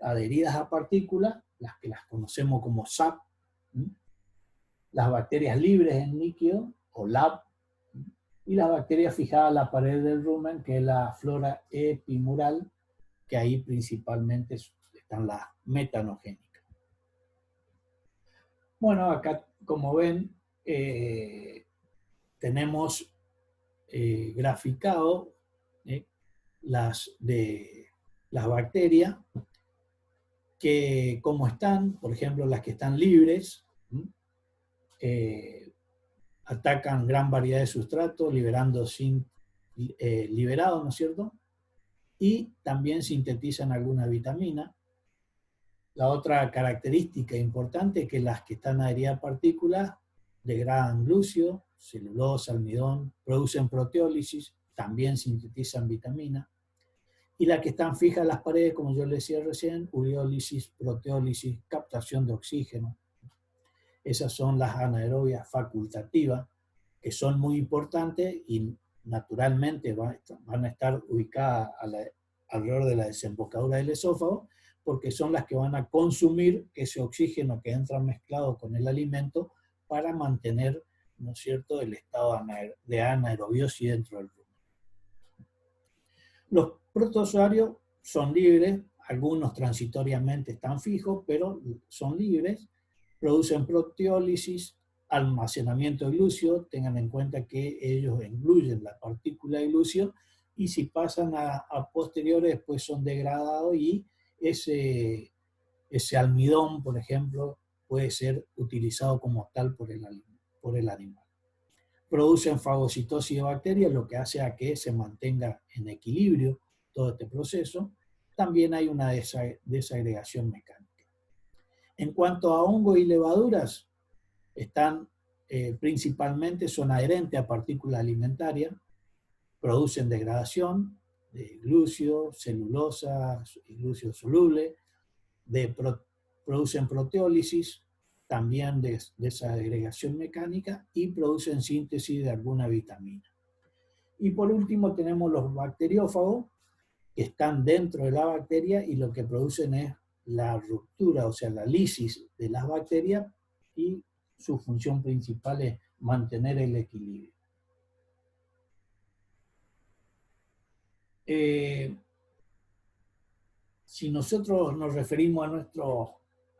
adheridas a partículas, las que las conocemos como SAP, las bacterias libres en líquido, o LAB, y las bacterias fijadas a la pared del rumen, que es la flora epimural, que ahí principalmente están las metanogénicas. Bueno, acá, como ven, tenemos graficado las bacterias, que cómo están, por ejemplo, las que están libres, atacan gran variedad de sustratos, liberado, ¿no es cierto? Y también sintetizan alguna vitamina. La otra característica importante es que las que están adheridas a partículas degradan glúcido, celulosa, almidón, producen proteólisis, también sintetizan vitamina. Y las que están fijas en las paredes, como yo les decía recién, ureólisis, proteólisis, captación de oxígeno. Esas son las anaerobias facultativas, que son muy importantes y naturalmente van a estar ubicadas alrededor de la desembocadura del esófago, porque son las que van a consumir ese oxígeno que entra mezclado con el alimento para mantener, ¿no es cierto?, el estado de anaerobiosis dentro del rumen. Los protozoarios son libres, algunos transitoriamente están fijos, pero son libres, producen proteólisis, almacenamiento de glúcido, tengan en cuenta que ellos engluyen la partícula de glúcido, y si pasan a posteriores, después son degradados y ese almidón, por ejemplo, puede ser utilizado como tal por el animal. Producen fagocitosis de bacterias, lo que hace a que se mantenga en equilibrio todo este proceso. También hay una desagregación mecánica. En cuanto a hongos y levaduras, principalmente son adherentes a partículas alimentarias, producen degradación de glúcido, celulosa y glúcido soluble, producen proteólisis, también de esa agregación mecánica, y producen síntesis de alguna vitamina. Y por último tenemos los bacteriófagos, que están dentro de la bacteria y lo que producen es la ruptura, o sea, la lisis de las bacterias, y su función principal es mantener el equilibrio. Si nosotros nos referimos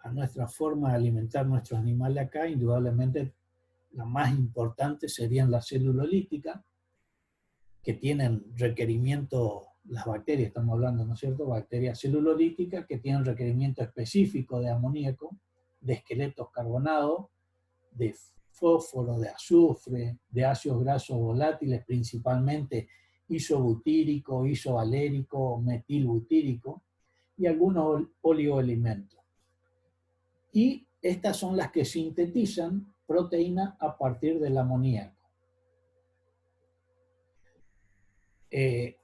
a nuestra forma de alimentar nuestros animales acá, indudablemente la más importante serían las celulolíticas, que tienen requerimiento, las bacterias, estamos hablando, ¿no es cierto?, bacterias celulolíticas que tienen requerimiento específico de amoníaco, de esqueletos carbonados, de fósforo, de azufre, de ácidos grasos volátiles, principalmente isobutírico, isovalérico, metilbutírico, y algunos oligoelementos. Y estas son las que sintetizan proteína a partir del amoníaco.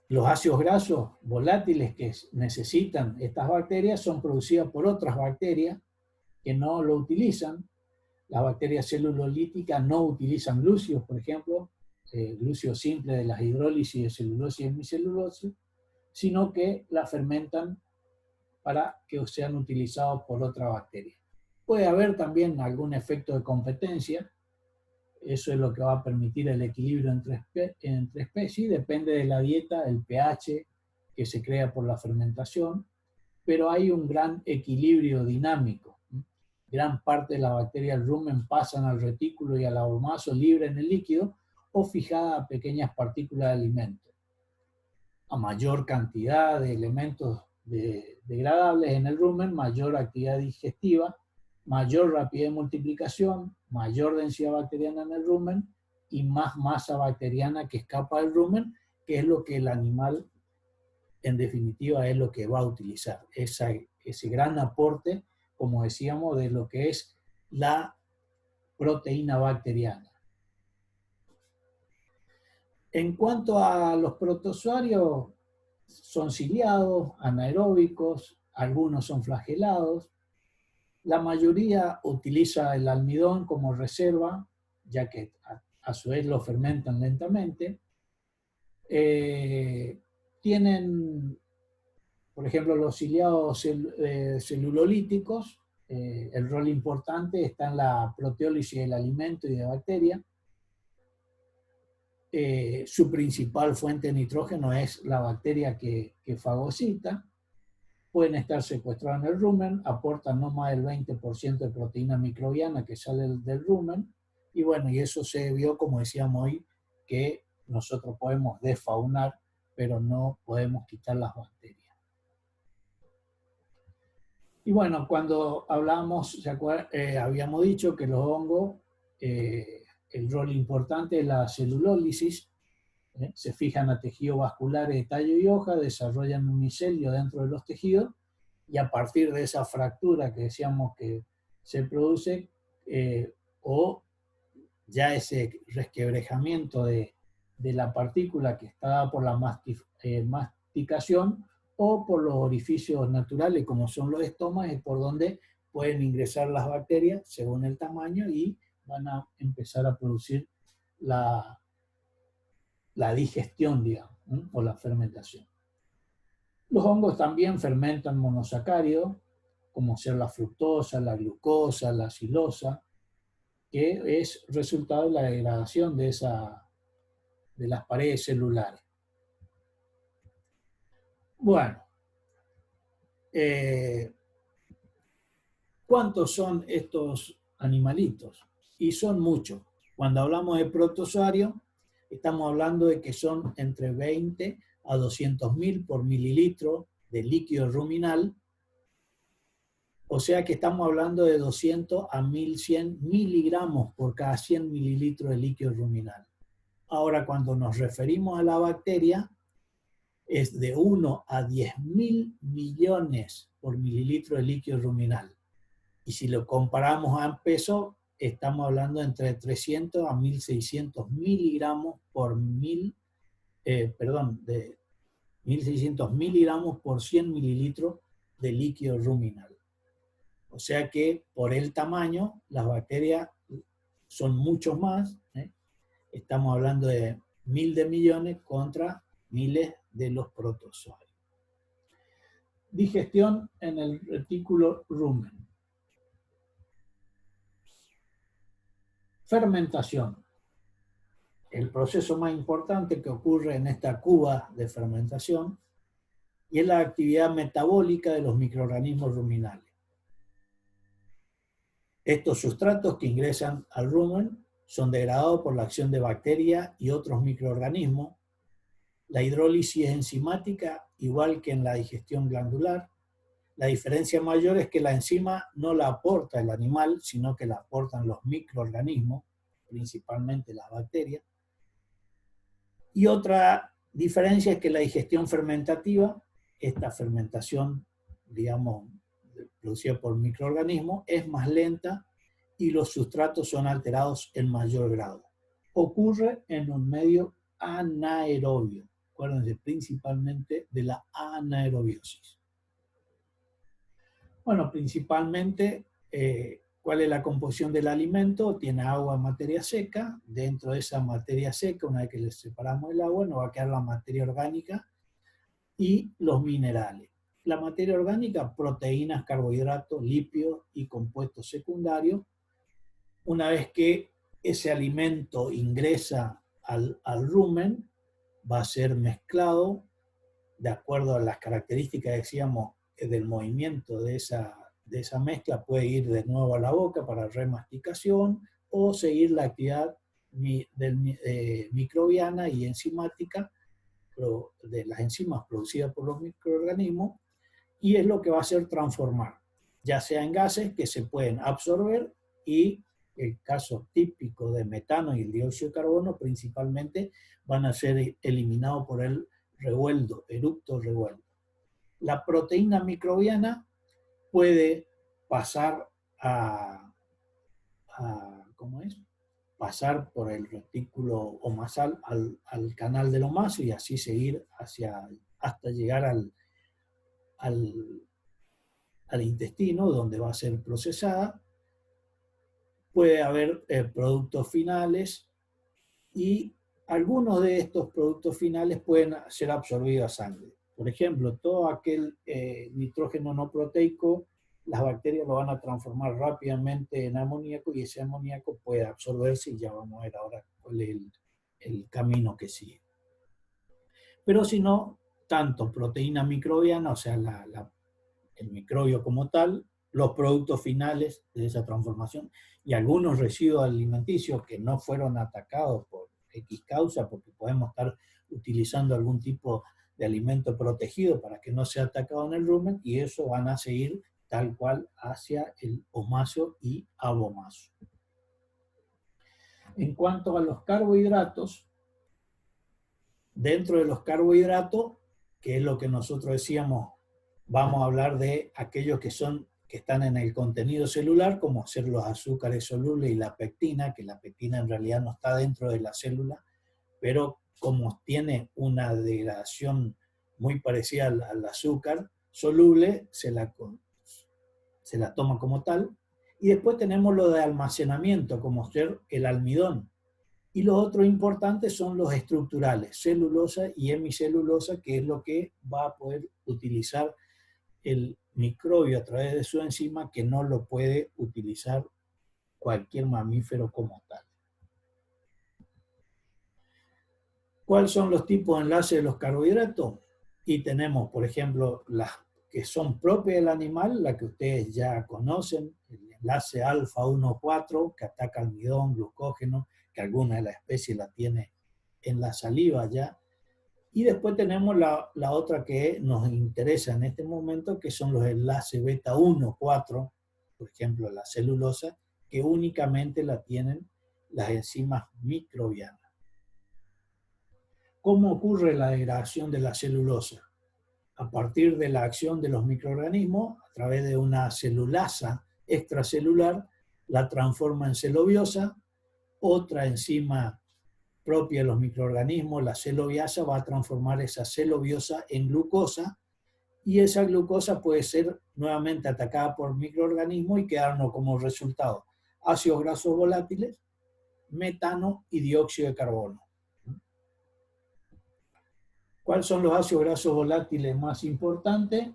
Los ácidos grasos volátiles que necesitan estas bacterias son producidas por otras bacterias que no lo utilizan. Las bacterias celulolíticas no utilizan glúcidos, por ejemplo, glúcidos simples de las hidrólisis de celulosa y hemicelulosa, sino que la fermentan para que sean utilizados por otra bacteria. Puede haber también algún efecto de competencia, eso es lo que va a permitir el equilibrio entre especies, depende de la dieta, el pH que se crea por la fermentación, pero hay un gran equilibrio dinámico. Gran parte de las bacterias del rumen pasan al retículo y al abomazo libre en el líquido o fijada a pequeñas partículas de alimento. A mayor cantidad de elementos degradables en el rumen, mayor actividad digestiva, mayor rapidez de multiplicación, mayor densidad bacteriana en el rumen y más masa bacteriana que escapa del rumen, que es lo que el animal, en definitiva, es lo que va a utilizar. Ese gran aporte, como decíamos, de lo que es la proteína bacteriana. En cuanto a los protozoarios, son ciliados, anaeróbicos, algunos son flagelados. La mayoría utiliza el almidón como reserva, ya que a su vez lo fermentan lentamente. Tienen, por ejemplo, los ciliados celulolíticos, el rol importante está en la proteólisis del alimento y de bacteria. Su principal fuente de nitrógeno es la bacteria que fagocita. Pueden estar secuestrados en el rumen, aportan no más del 20% de proteína microbiana que sale del rumen, y bueno, y eso se vio, como decíamos hoy, que nosotros podemos desfaunar, pero no podemos quitar las bacterias. Y bueno, cuando hablamos, habíamos dicho que los hongos, el rol importante es la celulólisis, se fijan a tejidos vasculares de tallo y hoja, desarrollan un micelio dentro de los tejidos, y a partir de esa fractura que decíamos que se produce, o ya ese resquebrajamiento de la partícula que está dada por la masticación, o por los orificios naturales como son los estomas, es por donde pueden ingresar las bacterias según el tamaño y van a empezar a producir la digestión, digamos, o la fermentación. Los hongos también fermentan monosacáridos, como ser la fructosa, la glucosa, la silosa, que es resultado de la degradación de las paredes celulares. Bueno, ¿cuántos son estos animalitos? Y son muchos. Cuando hablamos de protozoario, estamos hablando de que son entre 20 a 200.000 por mililitro de líquido ruminal, o sea que estamos hablando de 200 a 1100 miligramos por cada 100 mililitros de líquido ruminal. Ahora, cuando nos referimos a la bacteria, es de 1 a 10.000 millones por mililitro de líquido ruminal. Y si lo comparamos a peso, estamos hablando entre 300 a 1.600 miligramos por de 1.600 miligramos por 100 mililitros de líquido ruminal. O sea que por el tamaño, las bacterias son muchos más. Estamos hablando de 1.000 de millones contra miles de los protozoarios. Digestión en el retículo rumen. Fermentación. El proceso más importante que ocurre en esta cuba de fermentación y es la actividad metabólica de los microorganismos ruminales. Estos sustratos que ingresan al rumen son degradados por la acción de bacterias y otros microorganismos. La hidrólisis es enzimática, igual que en la digestión glandular. La diferencia mayor es que la enzima no la aporta el animal, sino que la aportan los microorganismos, principalmente las bacterias. Y otra diferencia es que la digestión fermentativa, esta fermentación, digamos, producida por microorganismos, es más lenta y los sustratos son alterados en mayor grado. Ocurre en un medio anaerobio. Acuérdense principalmente de la anaerobiosis. Bueno, principalmente, ¿cuál es la composición del alimento? Tiene agua, materia seca. Dentro de esa materia seca, una vez que le separamos el agua, nos va a quedar la materia orgánica y los minerales. La materia orgánica, proteínas, carbohidratos, lípidos y compuestos secundarios. Una vez que ese alimento ingresa al rumen, va a ser mezclado de acuerdo a las características, decíamos, del movimiento de esa mezcla. Puede ir de nuevo a la boca para remasticación o seguir la actividad microbiana y enzimática de las enzimas producidas por los microorganismos, y es lo que va a hacer transformar, ya sea en gases que se pueden absorber, y el caso típico de metano y el dióxido de carbono principalmente van a ser eliminados por el revuelto, eructo revuelto. La proteína microbiana puede pasar ¿cómo es? Pasar por el retículo omasal al canal del omaso y así seguir hasta llegar al intestino, donde va a ser procesada. Puede haber productos finales, y algunos de estos productos finales pueden ser absorbidos a sangre. Por ejemplo, todo aquel nitrógeno no proteico, las bacterias lo van a transformar rápidamente en amoníaco, y ese amoníaco puede absorberse, y ya vamos a ver ahora cuál es el camino que sigue. Pero si no, tanto proteína microbiana, o sea, el microbio como tal, los productos finales de esa transformación y algunos residuos alimenticios que no fueron atacados por X causa, porque podemos estar utilizando algún tipo de alimento protegido para que no sea atacado en el rumen, y eso van a seguir tal cual hacia el omaso y abomaso. En cuanto a los carbohidratos, dentro de los carbohidratos, que es lo que nosotros decíamos, vamos a hablar de aquellos que están en el contenido celular, como ser los azúcares solubles y la pectina, que la pectina en realidad no está dentro de la célula, pero como tiene una degradación muy parecida al azúcar soluble, se la toma como tal. Y después tenemos lo de almacenamiento, como ser el almidón. Y los otros importantes son los estructurales, celulosa y hemicelulosa, que es lo que va a poder utilizar el microbio a través de su enzima, que no lo puede utilizar cualquier mamífero como tal. ¿Cuáles son los tipos de enlaces de los carbohidratos? Y tenemos, por ejemplo, las que son propias del animal, la que ustedes ya conocen, el enlace alfa 1,4, que ataca almidón, glucógeno, que alguna de las especies la tiene en la saliva ya. Y después tenemos la otra que nos interesa en este momento, que son los enlaces beta 1,4, por ejemplo, la celulosa, que únicamente la tienen las enzimas microbianas. ¿Cómo ocurre la degradación de la celulosa? A partir de la acción de los microorganismos, a través de una celulasa extracelular, la transforma en celobiosa. Otra enzima propia de los microorganismos, la celobiasa, va a transformar esa celobiosa en glucosa, y esa glucosa puede ser nuevamente atacada por microorganismos y quedarnos como resultado ácidos grasos volátiles, metano y dióxido de carbono. ¿Cuáles son los ácidos grasos volátiles más importantes?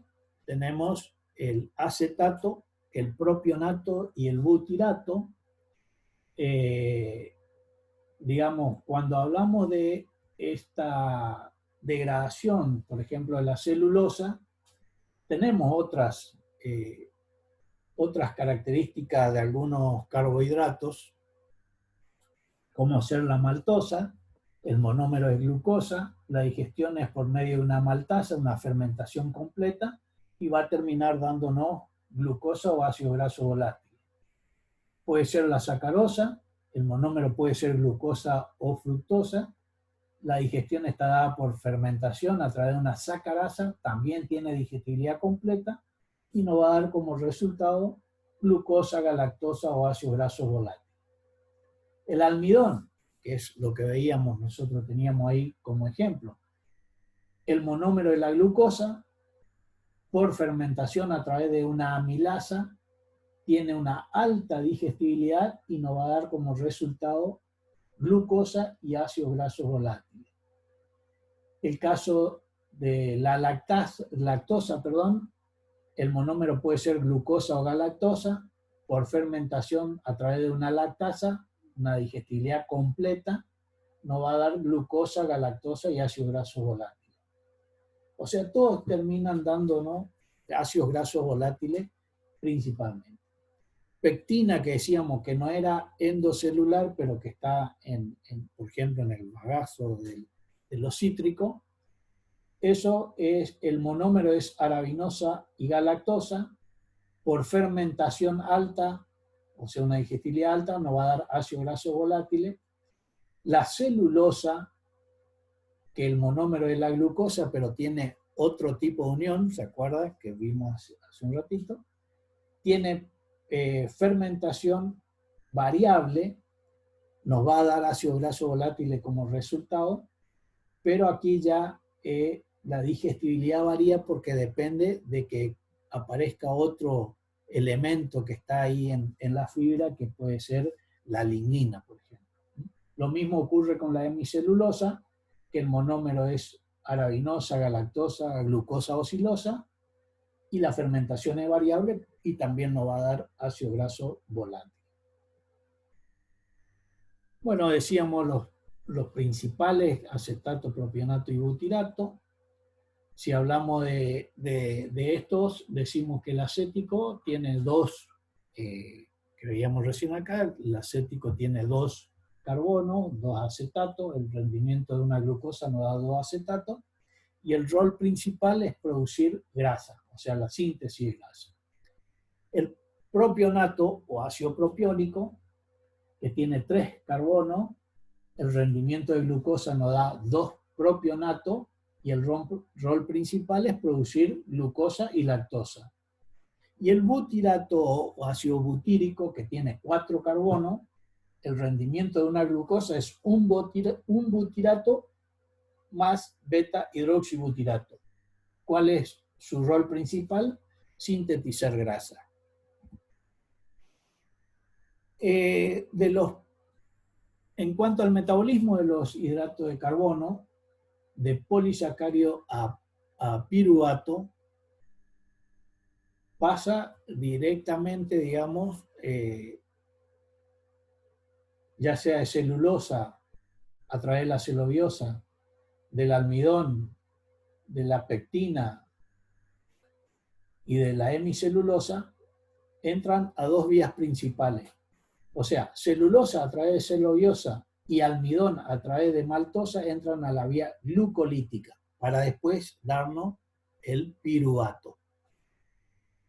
Tenemos el acetato, el propionato y el butirato. Digamos, cuando hablamos de esta degradación, por ejemplo, de la celulosa, tenemos otras características de algunos carbohidratos, como ser la maltosa, el monómero de glucosa. La digestión es por medio de una maltasa, una fermentación completa, y va a terminar dándonos glucosa o ácido graso volátil. Puede ser la sacarosa, el monómero puede ser glucosa o fructosa. La digestión está dada por fermentación a través de una sacarasa, también tiene digestibilidad completa y nos va a dar como resultado glucosa, galactosa o ácidos grasos volátiles. El almidón, que es lo que veíamos, nosotros teníamos ahí como ejemplo. El monómero de la glucosa, por fermentación a través de una amilasa, tiene una alta digestibilidad y nos va a dar como resultado glucosa y ácidos grasos volátiles. El caso de la lactosa, el monómero puede ser glucosa o galactosa, por fermentación a través de una lactasa, una digestibilidad completa, nos va a dar glucosa, galactosa y ácidos grasos volátiles. O sea, todos terminan dándonos ácidos grasos volátiles principalmente. Pectina, que decíamos que no era endocelular, pero que está, por ejemplo, en el bagazo de los cítricos. Eso es, el monómero es arabinosa y galactosa. Por fermentación alta, o sea, una digestibilidad alta, nos va a dar ácidos grasos volátiles. La celulosa, que el monómero es la glucosa, pero tiene otro tipo de unión, ¿se acuerda? Que vimos hace un ratito. Tiene fermentación variable, nos va a dar ácidos grasos volátiles como resultado, pero aquí ya la digestibilidad varía porque depende de que aparezca otro elemento que está ahí en la fibra, que puede ser la lignina, por ejemplo. Lo mismo ocurre con la hemicelulosa, que el monómero es arabinosa, galactosa, glucosa o silosa, y la fermentación es variable y también nos va a dar ácido graso volátil. Bueno, decíamos los principales, acetato, propionato y butirato. Si hablamos de estos, decimos que el acético tiene dos, que veíamos recién acá, el acético tiene dos carbono, 2 acetato, el rendimiento de una glucosa nos da 2 acetato, y el rol principal es producir grasa, o sea, la síntesis de grasa. El propionato o ácido propiónico, que tiene 3 carbonos, el rendimiento de glucosa nos da 2 propionato, y el rol principal es producir glucosa y lactosa. Y el butirato o ácido butírico, que tiene 4 carbonos, el rendimiento de una glucosa es un butirato más beta hidroxibutirato. ¿Cuál es su rol principal? Sintetizar grasa. En cuanto al metabolismo de los hidratos de carbono, de polisacárido a piruvato, pasa directamente, digamos, ya sea de celulosa a través de la celobiosa, del almidón, de la pectina y de la hemicelulosa, entran a 2 vías principales. O sea, celulosa a través de celobiosa y almidón a través de maltosa entran a la vía glucolítica para después darnos el piruvato.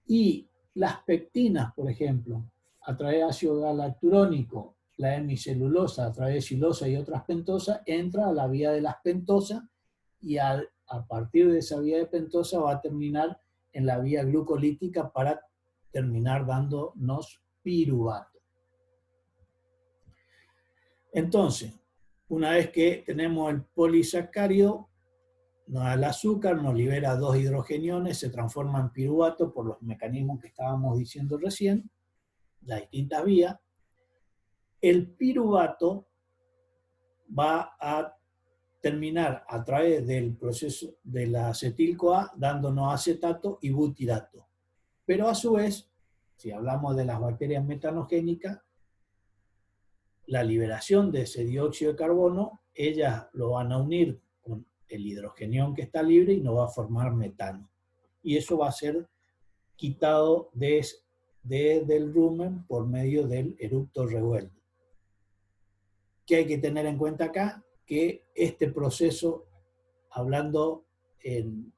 Y las pectinas, por ejemplo, a través de ácido galacturónico, la hemicelulosa a través de silosa y otras pentosas, entra a la vía de las pentosas y a partir de esa vía de pentosa va a terminar en la vía glucolítica para terminar dándonos piruvato. Entonces, una vez que tenemos el polisacárido, nos da el azúcar, nos libera 2 hidrogeniones, se transforma en piruvato por los mecanismos que estábamos diciendo recién, las distintas vías. El piruvato va a terminar a través del proceso de la acetil-CoA dándonos acetato y butirato. Pero a su vez, si hablamos de las bacterias metanogénicas, la liberación de ese dióxido de carbono, ellas lo van a unir con el hidrogenión que está libre y nos va a formar metano. Y eso va a ser quitado del rumen por medio del eructo revuelto. ¿Qué hay que tener en cuenta acá? Que este proceso, hablando en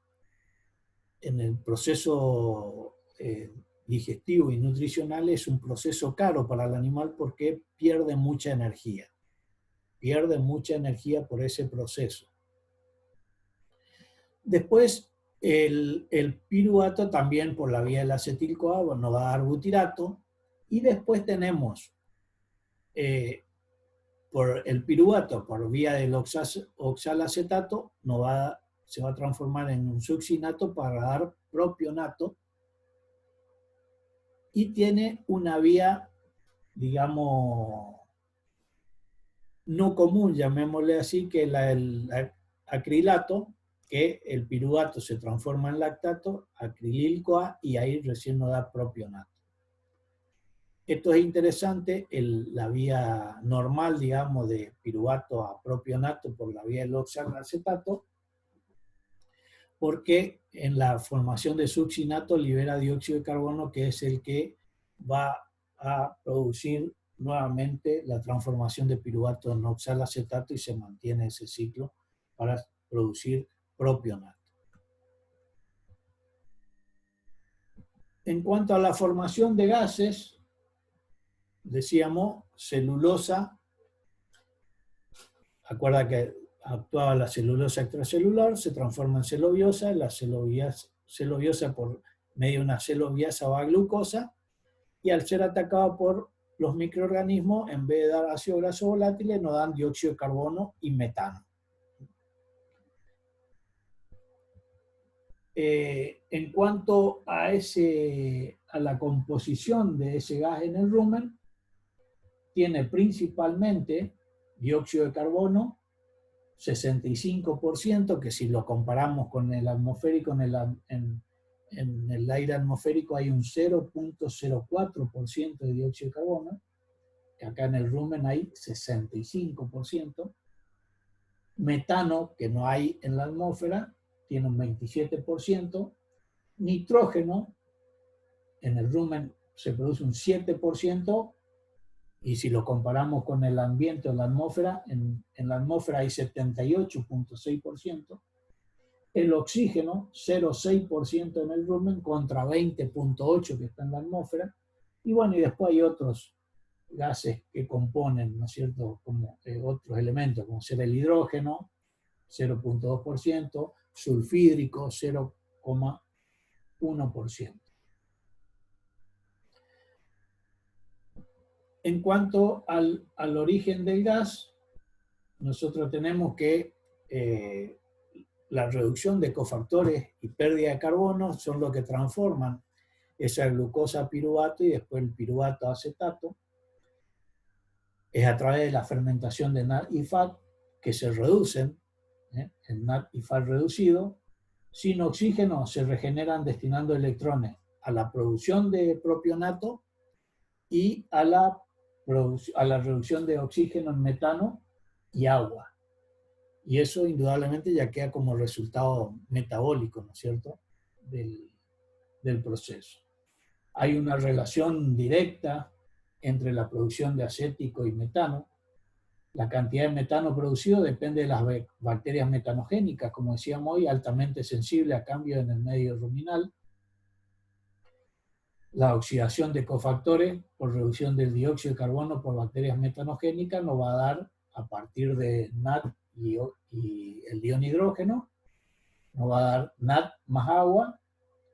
el proceso digestivo y nutricional, es un proceso caro para el animal porque pierde mucha energía. Pierde mucha energía por ese proceso. Después, el piruvato también por la vía del acetil-CoA nos va a dar butirato. Y después tenemos por el piruvato, por vía del oxalacetato, se va a transformar en un succinato para dar propionato. Y tiene una vía, digamos, no común, llamémosle así, que el acrilato, que el piruvato se transforma en lactato, acrilil-CoA, y ahí recién nos da propionato. Esto es interesante, la vía normal, digamos, de piruvato a propionato por la vía del oxalacetato, porque en la formación de succinato libera dióxido de carbono, que es el que va a producir nuevamente la transformación de piruvato en oxalacetato y se mantiene ese ciclo para producir propionato. En cuanto a la formación de gases, decíamos celulosa, acuerda que actuaba la celulosa extracelular, se transforma en celobiosa, la celobiosa por medio de una celobiasa va a glucosa, y al ser atacado por los microorganismos, en vez de dar ácido graso volátiles, nos dan dióxido de carbono y metano. En cuanto a la composición de ese gas en el rumen, tiene principalmente dióxido de carbono, 65%, que si lo comparamos con el atmosférico, en el aire atmosférico hay un 0.04% de dióxido de carbono, que acá en el rumen hay 65%. Metano, que no hay en la atmósfera, tiene un 27%. Nitrógeno, en el rumen se produce un 7%, Y si lo comparamos con el ambiente o la atmósfera, en la atmósfera hay 78,6%, el oxígeno 0,6% en el rumen contra 20,8% que está en la atmósfera, y bueno, y después hay otros gases que componen, ¿no es cierto?, como otros elementos, como ser el hidrógeno, 0,2%, sulfídrico, 0,1%. En cuanto al origen del gas, nosotros tenemos que la reducción de cofactores y pérdida de carbono son lo que transforman esa glucosa a piruvato y después el piruvato a acetato. Es a través de la fermentación de NAD y FAT que se reducen, el NAD y FAT reducido. Sin oxígeno se regeneran destinando electrones a la producción de propionato y a la reducción de oxígeno en metano y agua. Y eso indudablemente ya queda como resultado metabólico, ¿no es cierto?, del proceso. Hay una relación directa entre la producción de acético y metano. La cantidad de metano producido depende de las bacterias metanogénicas, como decíamos hoy, altamente sensible a cambios en el medio ruminal. La oxidación de cofactores por reducción del dióxido de carbono por bacterias metanogénicas nos va a dar, a partir de NAD y el ion hidrógeno, nos va a dar NAD más agua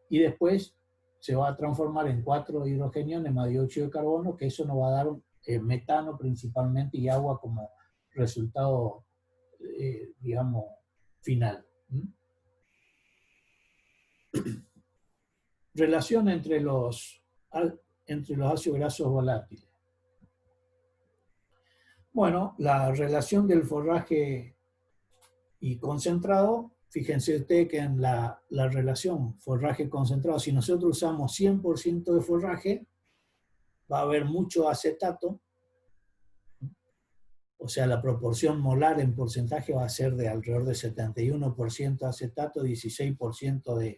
y después se va a transformar en 4 hidrogeniones más dióxido de carbono, que eso nos va a dar metano principalmente y agua como resultado, digamos, final. Relación entre los ácidos grasos volátiles. Bueno, la relación del forraje y concentrado, fíjense ustedes que en la relación forraje concentrado, si nosotros usamos 100% de forraje, va a haber mucho acetato, o sea, la proporción molar en porcentaje va a ser de alrededor de 71% acetato, 16%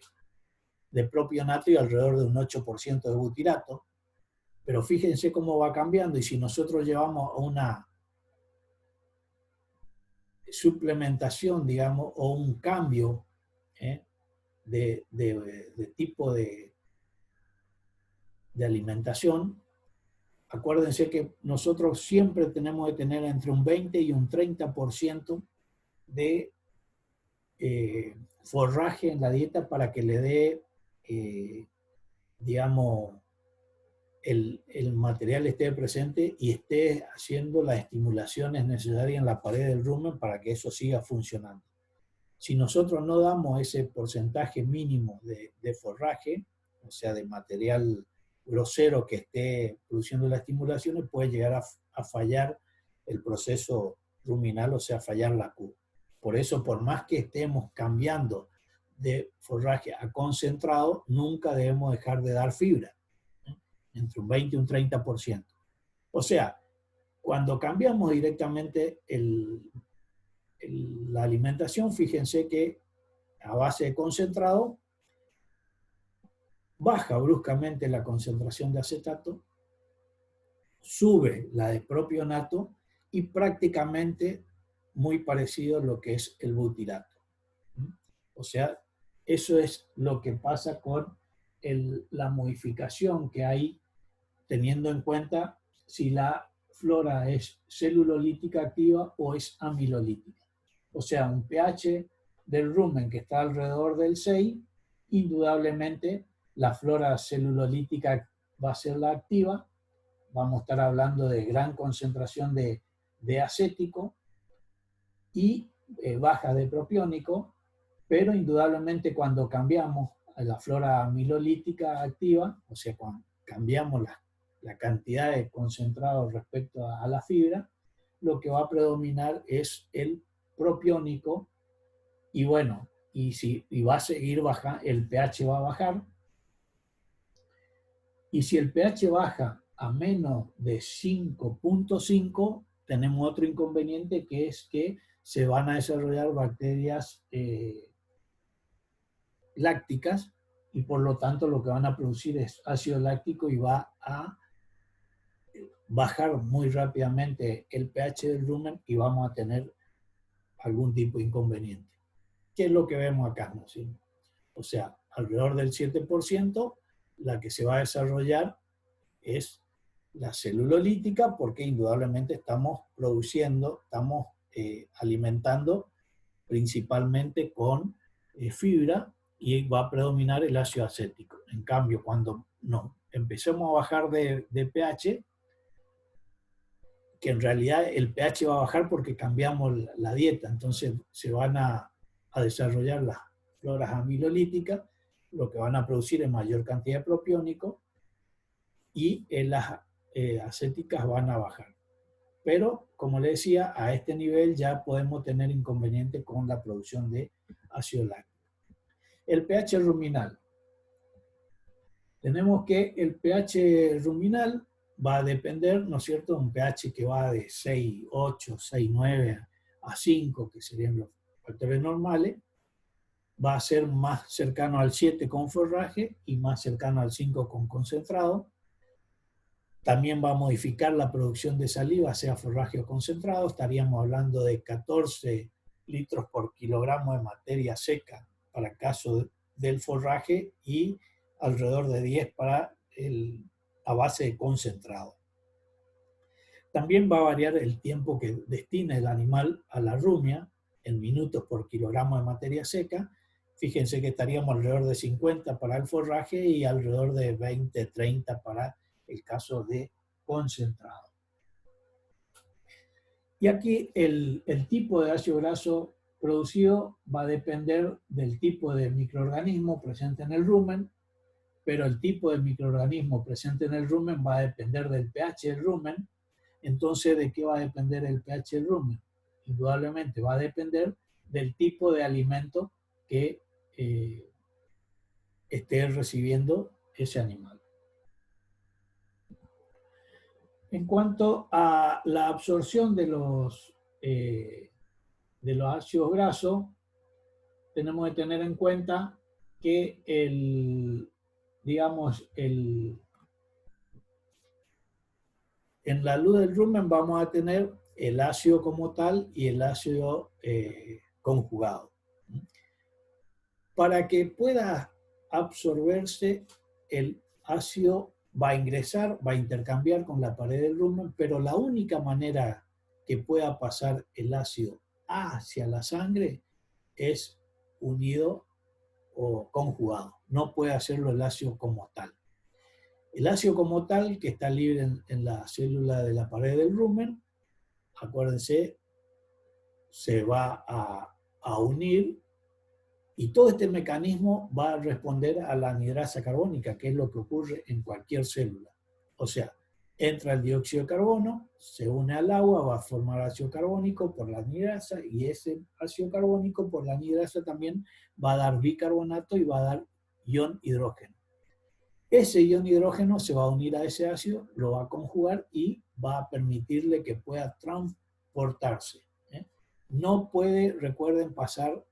de propionato y alrededor de un 8% de butirato. Pero fíjense cómo va cambiando, y si nosotros llevamos una suplementación, digamos, o un cambio de tipo de alimentación, acuérdense que nosotros siempre tenemos que tener entre un 20 y un 30% de forraje en la dieta para que le dé, digamos, el material esté presente y esté haciendo las estimulaciones necesarias en la pared del rumen para que eso siga funcionando. Si nosotros no damos ese porcentaje mínimo de forraje, o sea, de material grosero que esté produciendo las estimulaciones, puede llegar a fallar el proceso ruminal, o sea, fallar la Q. Por eso, por más que estemos cambiando de forraje a concentrado, nunca debemos dejar de dar fibra, entre un 20 y un 30%. O sea, cuando cambiamos directamente la alimentación, fíjense que a base de concentrado, baja bruscamente la concentración de acetato, sube la de propionato y prácticamente muy parecido a lo que es el butirato. O sea, eso es lo que pasa con la modificación que hay teniendo en cuenta si la flora es celulolítica activa o es amilolítica. O sea, un pH del rumen que está alrededor del 6, indudablemente la flora celulolítica va a ser la activa, vamos a estar hablando de gran concentración de acético y baja de propiónico, pero indudablemente cuando cambiamos a la flora amilolítica activa, o sea, cuando cambiamos la cantidad de concentrado respecto a la fibra, lo que va a predominar es el propiónico y bueno, y va a seguir bajando, el pH va a bajar, y si el pH baja a menos de 5,5, tenemos otro inconveniente, que es que se van a desarrollar bacterias lácticas y por lo tanto lo que van a producir es ácido láctico y va a bajar muy rápidamente el pH del rumen y vamos a tener algún tipo de inconveniente. ¿Qué es lo que vemos acá? ¿No? ¿Sí? O sea, alrededor del 7%, la que se va a desarrollar es la celulolítica, porque indudablemente estamos produciendo, estamos alimentando principalmente con fibra y va a predominar el ácido acético. En cambio, cuando no, empecemos a bajar de pH, que en realidad el pH va a bajar porque cambiamos la dieta, entonces se van a desarrollar las floras amilolíticas, lo que van a producir es mayor cantidad de propiónico y las acéticas van a bajar. Pero, como le decía, a este nivel ya podemos tener inconveniente con la producción de ácido láctico. El pH ruminal. Tenemos que el pH ruminal va a depender, ¿no es cierto?, de un pH que va de 6,8, 6,9 a 5, que serían los factores normales, va a ser más cercano al 7 con forraje y más cercano al 5 con concentrado. También va a modificar la producción de saliva, sea forraje o concentrado. Estaríamos hablando de 14 litros por kilogramo de materia seca para el caso del forraje y alrededor de 10 para a base de concentrado. También va a variar el tiempo que destina el animal a la rumia en minutos por kilogramo de materia seca. Fíjense que estaríamos alrededor de 50 para el forraje y alrededor de 20, 30 para el caso de concentrado. Y aquí el tipo de ácido graso producido va a depender del tipo de microorganismo presente en el rumen, pero el tipo de microorganismo presente en el rumen va a depender del pH del rumen. Entonces, ¿de qué va a depender el pH del rumen? Indudablemente va a depender del tipo de alimento que esté recibiendo ese animal. En cuanto a la absorción de los ácidos grasos, tenemos que tener en cuenta que en la luz del rumen vamos a tener el ácido como tal y el ácido conjugado. Para que pueda absorberse, el ácido va a ingresar, va a intercambiar con la pared del rumen, pero la única manera que pueda pasar el ácido hacia la sangre es unido o conjugado. No puede hacerlo el ácido como tal. El ácido como tal, que está libre en la célula de la pared del rumen, acuérdense, se va a unir y todo este mecanismo va a responder a la anhidrasa carbónica, que es lo que ocurre en cualquier célula. O sea, entra el dióxido de carbono, se une al agua, va a formar ácido carbónico por la anhidrasa y ese ácido carbónico por la anhidrasa también va a dar bicarbonato y va a dar ion hidrógeno. Ese ion hidrógeno se va a unir a ese ácido, lo va a conjugar y va a permitirle que pueda transportarse. No puede, recuerden, pasar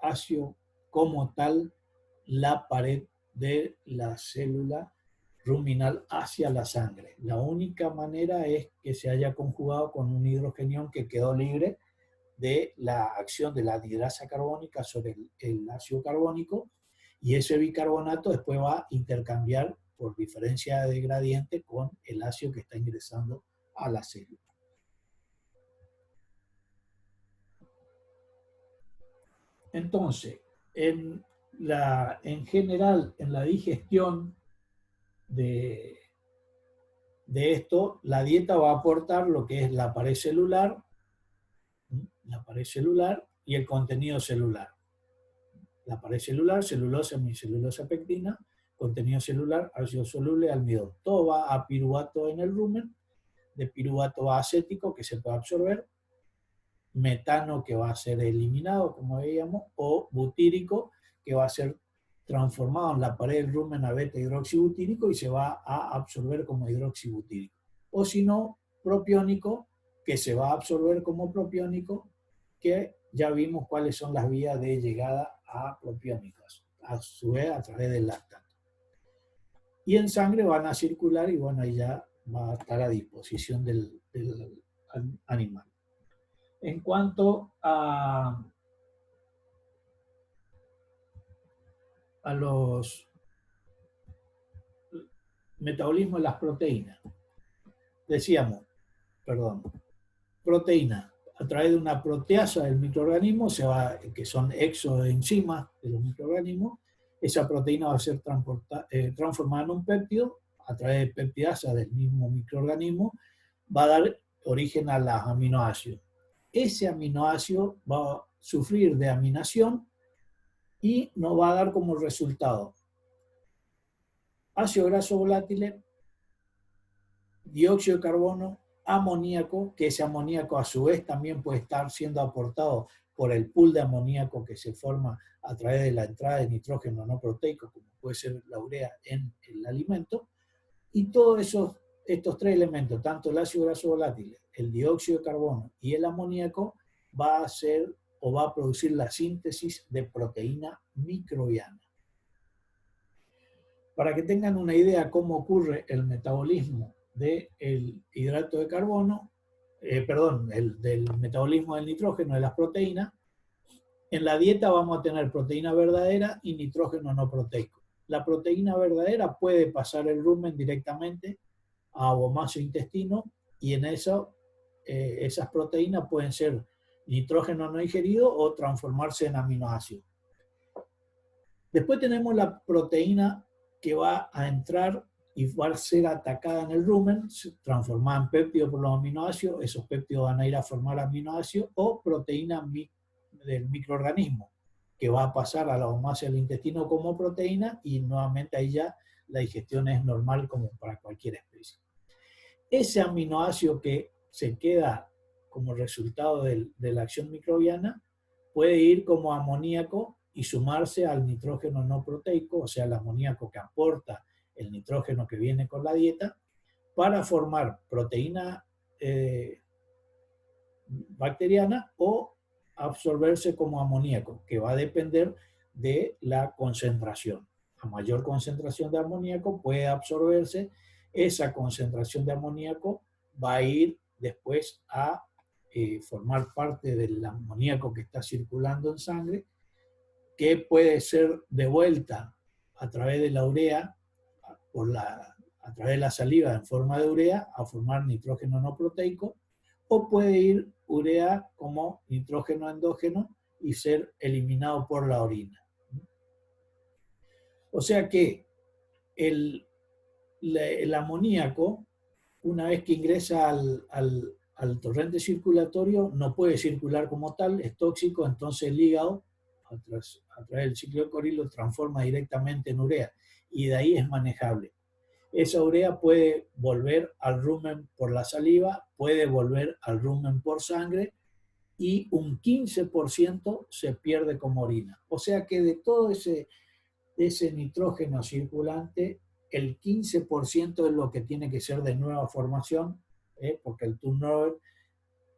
ácido como tal la pared de la célula ruminal hacia la sangre. La única manera es que se haya conjugado con un hidrogenión que quedó libre de la acción de la anhidrasa carbónica sobre el ácido carbónico y ese bicarbonato después va a intercambiar por diferencia de gradiente con el ácido que está ingresando a la célula. Entonces, en general, en la digestión de esto, la dieta va a aportar lo que es la pared celular y el contenido celular. La pared celular, celulosa, hemicelulosa pectina, contenido celular, ácido soluble, almidón. Todo va a piruvato en el rumen, de piruvato va a acético que se puede absorber, metano que va a ser eliminado, como veíamos, o butírico que va a ser transformado en la pared del rumen a beta hidroxibutírico y se va a absorber como hidroxibutírico. O si no, propiónico, que se va a absorber como propiónico, que ya vimos cuáles son las vías de llegada a propiónicos, a su vez a través del lactato. Y en sangre van a circular y bueno, ahí ya va a estar a disposición del animal. En cuanto a los metabolismos de las proteínas, decíamos, perdón, proteína a través de una proteasa del microorganismo, que son exoenzimas de los microorganismos, esa proteína va a ser transformada en un péptido a través de peptidasa del mismo microorganismo, va a dar origen a los aminoácidos. Ese aminoácido va a sufrir de aminación y nos va a dar como resultado ácido graso volátiles, dióxido de carbono, amoníaco, que ese amoníaco a su vez también puede estar siendo aportado por el pool de amoníaco que se forma a través de la entrada de nitrógeno no proteico, como puede ser la urea en el alimento, y todos estos tres elementos, tanto el ácido graso volátil, el dióxido de carbono y el amoníaco, va a hacer o va a producir la síntesis de proteína microbiana. Para que tengan una idea cómo ocurre el metabolismo del hidrato de carbono, del metabolismo del nitrógeno de las proteínas, en la dieta vamos a tener proteína verdadera y nitrógeno no proteico. La proteína verdadera puede pasar el rumen directamente a abomasio intestino y en eso esas proteínas pueden ser nitrógeno no ingerido o transformarse en aminoácidos. Después tenemos la proteína que va a entrar y va a ser atacada en el rumen, transformada en péptido por los aminoácidos, esos péptidos van a ir a formar aminoácidos o proteína del microorganismo, que va a pasar a la abomasio del intestino como proteína y nuevamente ahí ya la digestión es normal como para cualquier especie. Ese aminoácido que se queda como resultado de la acción microbiana puede ir como amoníaco y sumarse al nitrógeno no proteico, o sea, el amoníaco que aporta el nitrógeno que viene con la dieta, para formar proteína bacteriana o absorberse como amoníaco, que va a depender de la concentración. A mayor concentración de amoníaco puede absorberse, esa concentración de amoníaco va a ir después a formar parte del amoníaco que está circulando en sangre, que puede ser devuelta a través de la urea, a través de la saliva en forma de urea, a formar nitrógeno no proteico, o puede ir urea como nitrógeno endógeno y ser eliminado por la orina. O sea que el amoníaco, una vez que ingresa al torrente circulatorio, no puede circular como tal, es tóxico, entonces el hígado, a través del ciclo de Cori, lo transforma directamente en urea, y de ahí es manejable. Esa urea puede volver al rumen por la saliva, puede volver al rumen por sangre, y un 15% se pierde como orina. O sea que de todo ese nitrógeno circulante, el 15% es lo que tiene que ser de nueva formación, porque el turnover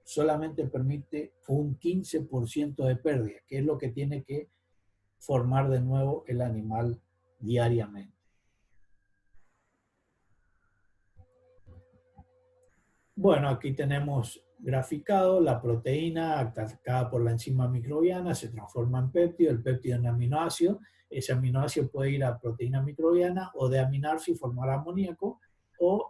solamente permite un 15% de pérdida, que es lo que tiene que formar de nuevo el animal diariamente. Bueno, aquí tenemos graficado la proteína atacada por la enzima microbiana, se transforma en péptido, el péptido en aminoácido, ese aminoácido puede ir a proteína microbiana o deaminarse y formar amoníaco,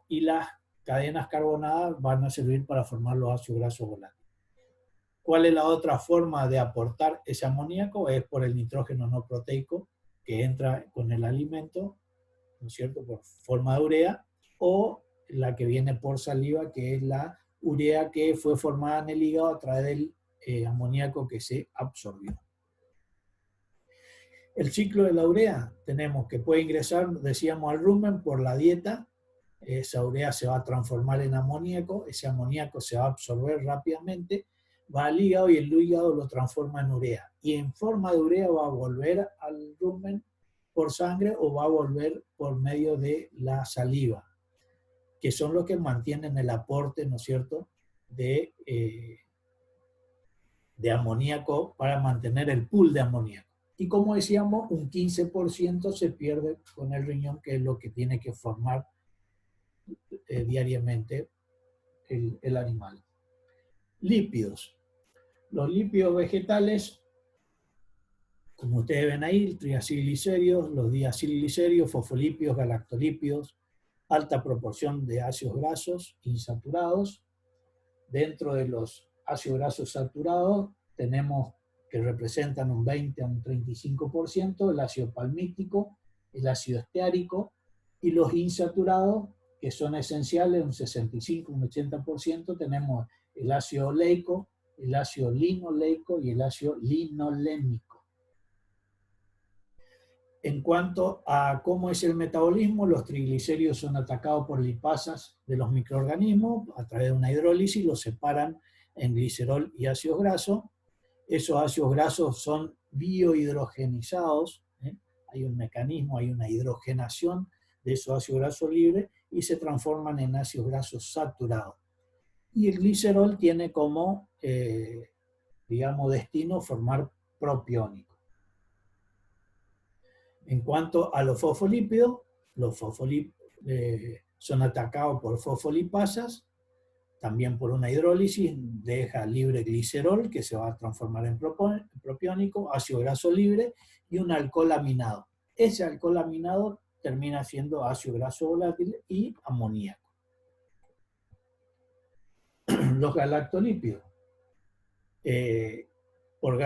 y las cadenas carbonadas van a servir para formar los ácidos grasos volátiles. ¿Cuál es la otra forma de aportar ese amoníaco? Es por el nitrógeno no proteico que entra con el alimento, ¿no es cierto?, por forma de urea, o la que viene por saliva, que es la urea que fue formada en el hígado a través del amoníaco que se absorbió. El ciclo de la urea, tenemos que puede ingresar, decíamos, al rumen por la dieta, esa urea se va a transformar en amoníaco, ese amoníaco se va a absorber rápidamente, va al hígado y el hígado lo transforma en urea. Y en forma de urea va a volver al rumen por sangre o va a volver por medio de la saliva, que son los que mantienen el aporte, ¿no es cierto?, de amoníaco para mantener el pool de amoníaco. Y como decíamos, un 15% se pierde con el riñón, que es lo que tiene que formar diariamente el animal. Lípidos. Los lípidos vegetales, como ustedes ven ahí, triacilglicéridos, los diacilglicéridos, fosfolípidos, galactolípidos, alta proporción de ácidos grasos insaturados. Dentro de los ácidos grasos saturados tenemos que representan un 20 a un 35%, el ácido palmítico, el ácido esteárico, y los insaturados, que son esenciales, un 65 a un 80%, tenemos el ácido oleico, el ácido linoleico y el ácido linolénico. En cuanto a cómo es el metabolismo, los triglicéridos son atacados por lipasas de los microorganismos a través de una hidrólisis, los separan en glicerol y ácidos grasos. Esos ácidos grasos son biohidrogenizados, hay un mecanismo, hay una hidrogenación de esos ácidos grasos libres y se transforman en ácidos grasos saturados. Y el glicerol tiene como, digamos, destino formar propiónicos. En cuanto a los fosfolípidos son atacados por fosfolipasas, también por una hidrólisis, deja libre glicerol, que se va a transformar en propiónico, ácido graso libre, y un alcohol aminado. Ese alcohol aminado termina siendo ácido graso volátil y amoníaco. Los galactolípidos, por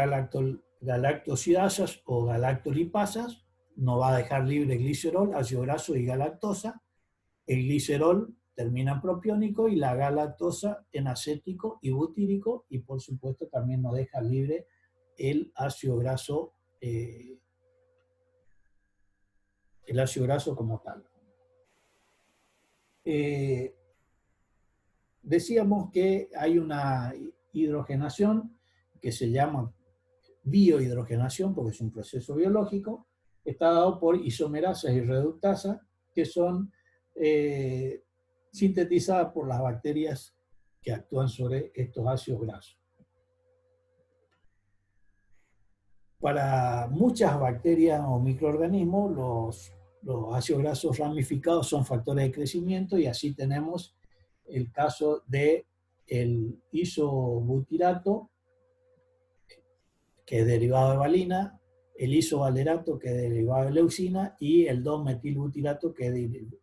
galactosidasas o galactolipasas, no va a dejar libre glicerol, ácido graso y galactosa. El glicerol termina en propiónico y la galactosa en acético y butírico, y por supuesto también no deja libre el ácido graso como tal. Decíamos que hay una hidrogenación que se llama biohidrogenación, porque es un proceso biológico, está dado por isomerasas y reductasas, que son sintetizadas por las bacterias que actúan sobre estos ácidos grasos. Para muchas bacterias o microorganismos, los ácidos grasos ramificados son factores de crecimiento, y así tenemos el caso del isobutirato, que es derivado de valina, el isovalerato, que es derivado de leucina, y el 2-metilbutirato, que es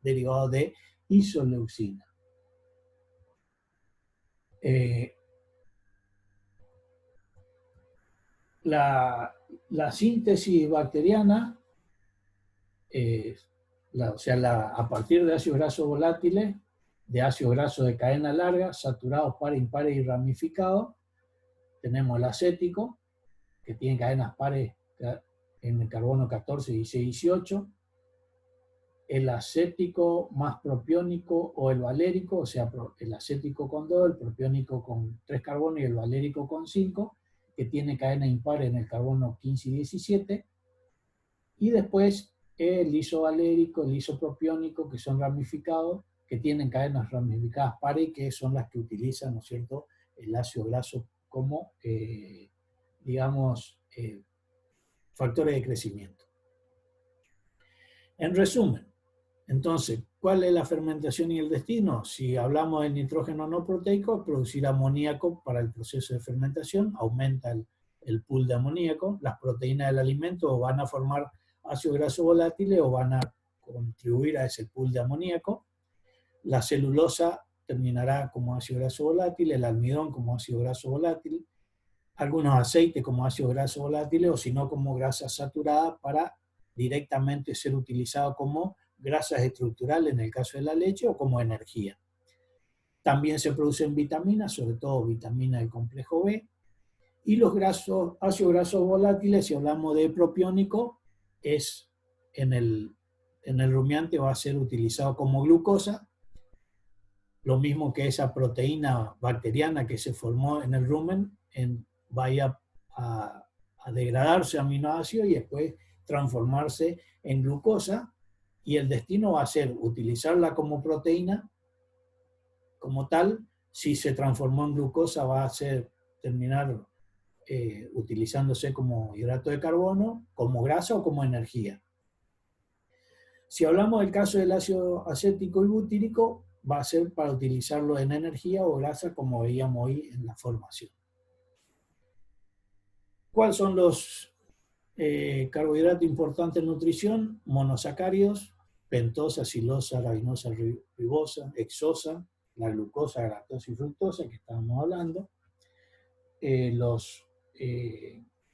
derivado de isoleucina. La síntesis bacteriana, a partir de ácidos grasos volátiles, de ácidos grasos de cadena larga, saturados, pares, impares y ramificados, tenemos el acético, que tiene cadenas pares en el carbono 14, 16, 18, el acético más propiónico o el valérico, o sea, el acético con 2, el propiónico con 3 carbonos y el valérico con 5, que tiene cadena impar en el carbono 15 y 17, y después el isovalérico, el isopropiónico, que son ramificados, que tienen cadenas ramificadas pares, que son las que utilizan, ¿no es cierto?, el ácido graso como, digamos, factores de crecimiento. En resumen, entonces, ¿cuál es la fermentación y el destino? Si hablamos de nitrógeno no proteico, producir amoníaco para el proceso de fermentación, aumenta el pool de amoníaco. Las proteínas del alimento van a formar ácidos grasos volátiles o van a contribuir a ese pool de amoníaco. La celulosa terminará como ácido graso volátil, el almidón como ácido graso volátil, algunos aceites como ácidos grasos volátiles, o si no como grasas saturadas, para directamente ser utilizado como grasas estructurales en el caso de la leche o como energía. También se producen vitaminas, sobre todo vitamina del complejo B, y los ácidos grasos volátiles, si hablamos de propiónico, es en el rumiante va a ser utilizado como glucosa, lo mismo que esa proteína bacteriana que se formó en el rumen vaya a degradarse aminoácidos y después transformarse en glucosa, y el destino va a ser utilizarla como proteína como tal. Si se transformó en glucosa, va a terminar utilizándose como hidrato de carbono, como grasa o como energía. Si hablamos del caso del ácido acético y butírico, va a ser para utilizarlo en energía o grasa, como veíamos hoy en la formación. ¿Cuáles son los carbohidratos importantes en nutrición? Monosacáridos, pentosa, silosa, arabinosa, ribosa, hexosa, la glucosa, galactosa y fructosa que estábamos hablando. Los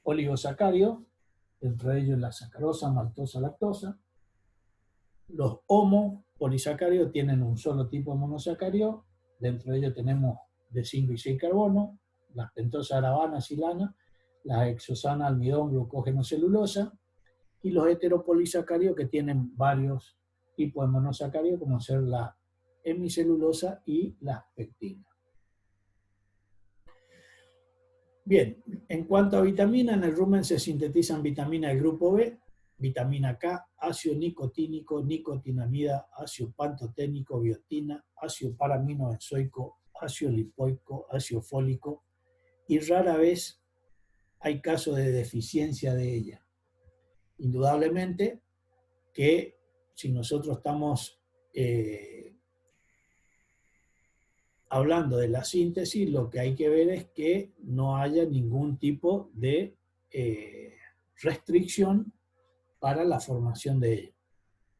oligosacáridos, entre ellos la sacarosa, maltosa, lactosa. Los homopolisacáridos tienen un solo tipo de monosacárido, dentro de ellos tenemos de 5 y 6 carbono, las pentosas, arabana, silana, las hexosanas, almidón, glucógeno, celulosa, y los heteropolisacáridos que tienen varios tipos de monosacáridos, como ser la hemicelulosa y las pectinas. Bien, en cuanto a vitaminas, en el rumen se sintetizan vitaminas del grupo B, vitamina K, ácido nicotínico, nicotinamida, ácido pantoténico, biotina, ácido paraminobenzoico, ácido lipoico, ácido fólico, y rara vez hay casos de deficiencia de ella. Indudablemente que si nosotros estamos hablando de la síntesis, lo que hay que ver es que no haya ningún tipo de restricción para la formación de ella.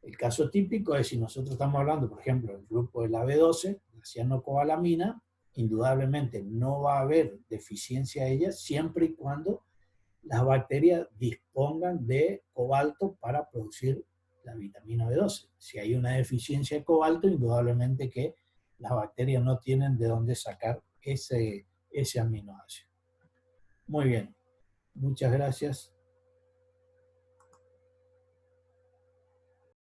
El caso típico es si nosotros estamos hablando, por ejemplo, del grupo de la B12, la cianocobalamina, indudablemente no va a haber deficiencia de ella siempre y cuando las bacterias dispongan de cobalto para producir la vitamina B12. Si hay una deficiencia de cobalto, indudablemente que las bacterias no tienen de dónde sacar ese aminoácido. Muy bien, muchas gracias.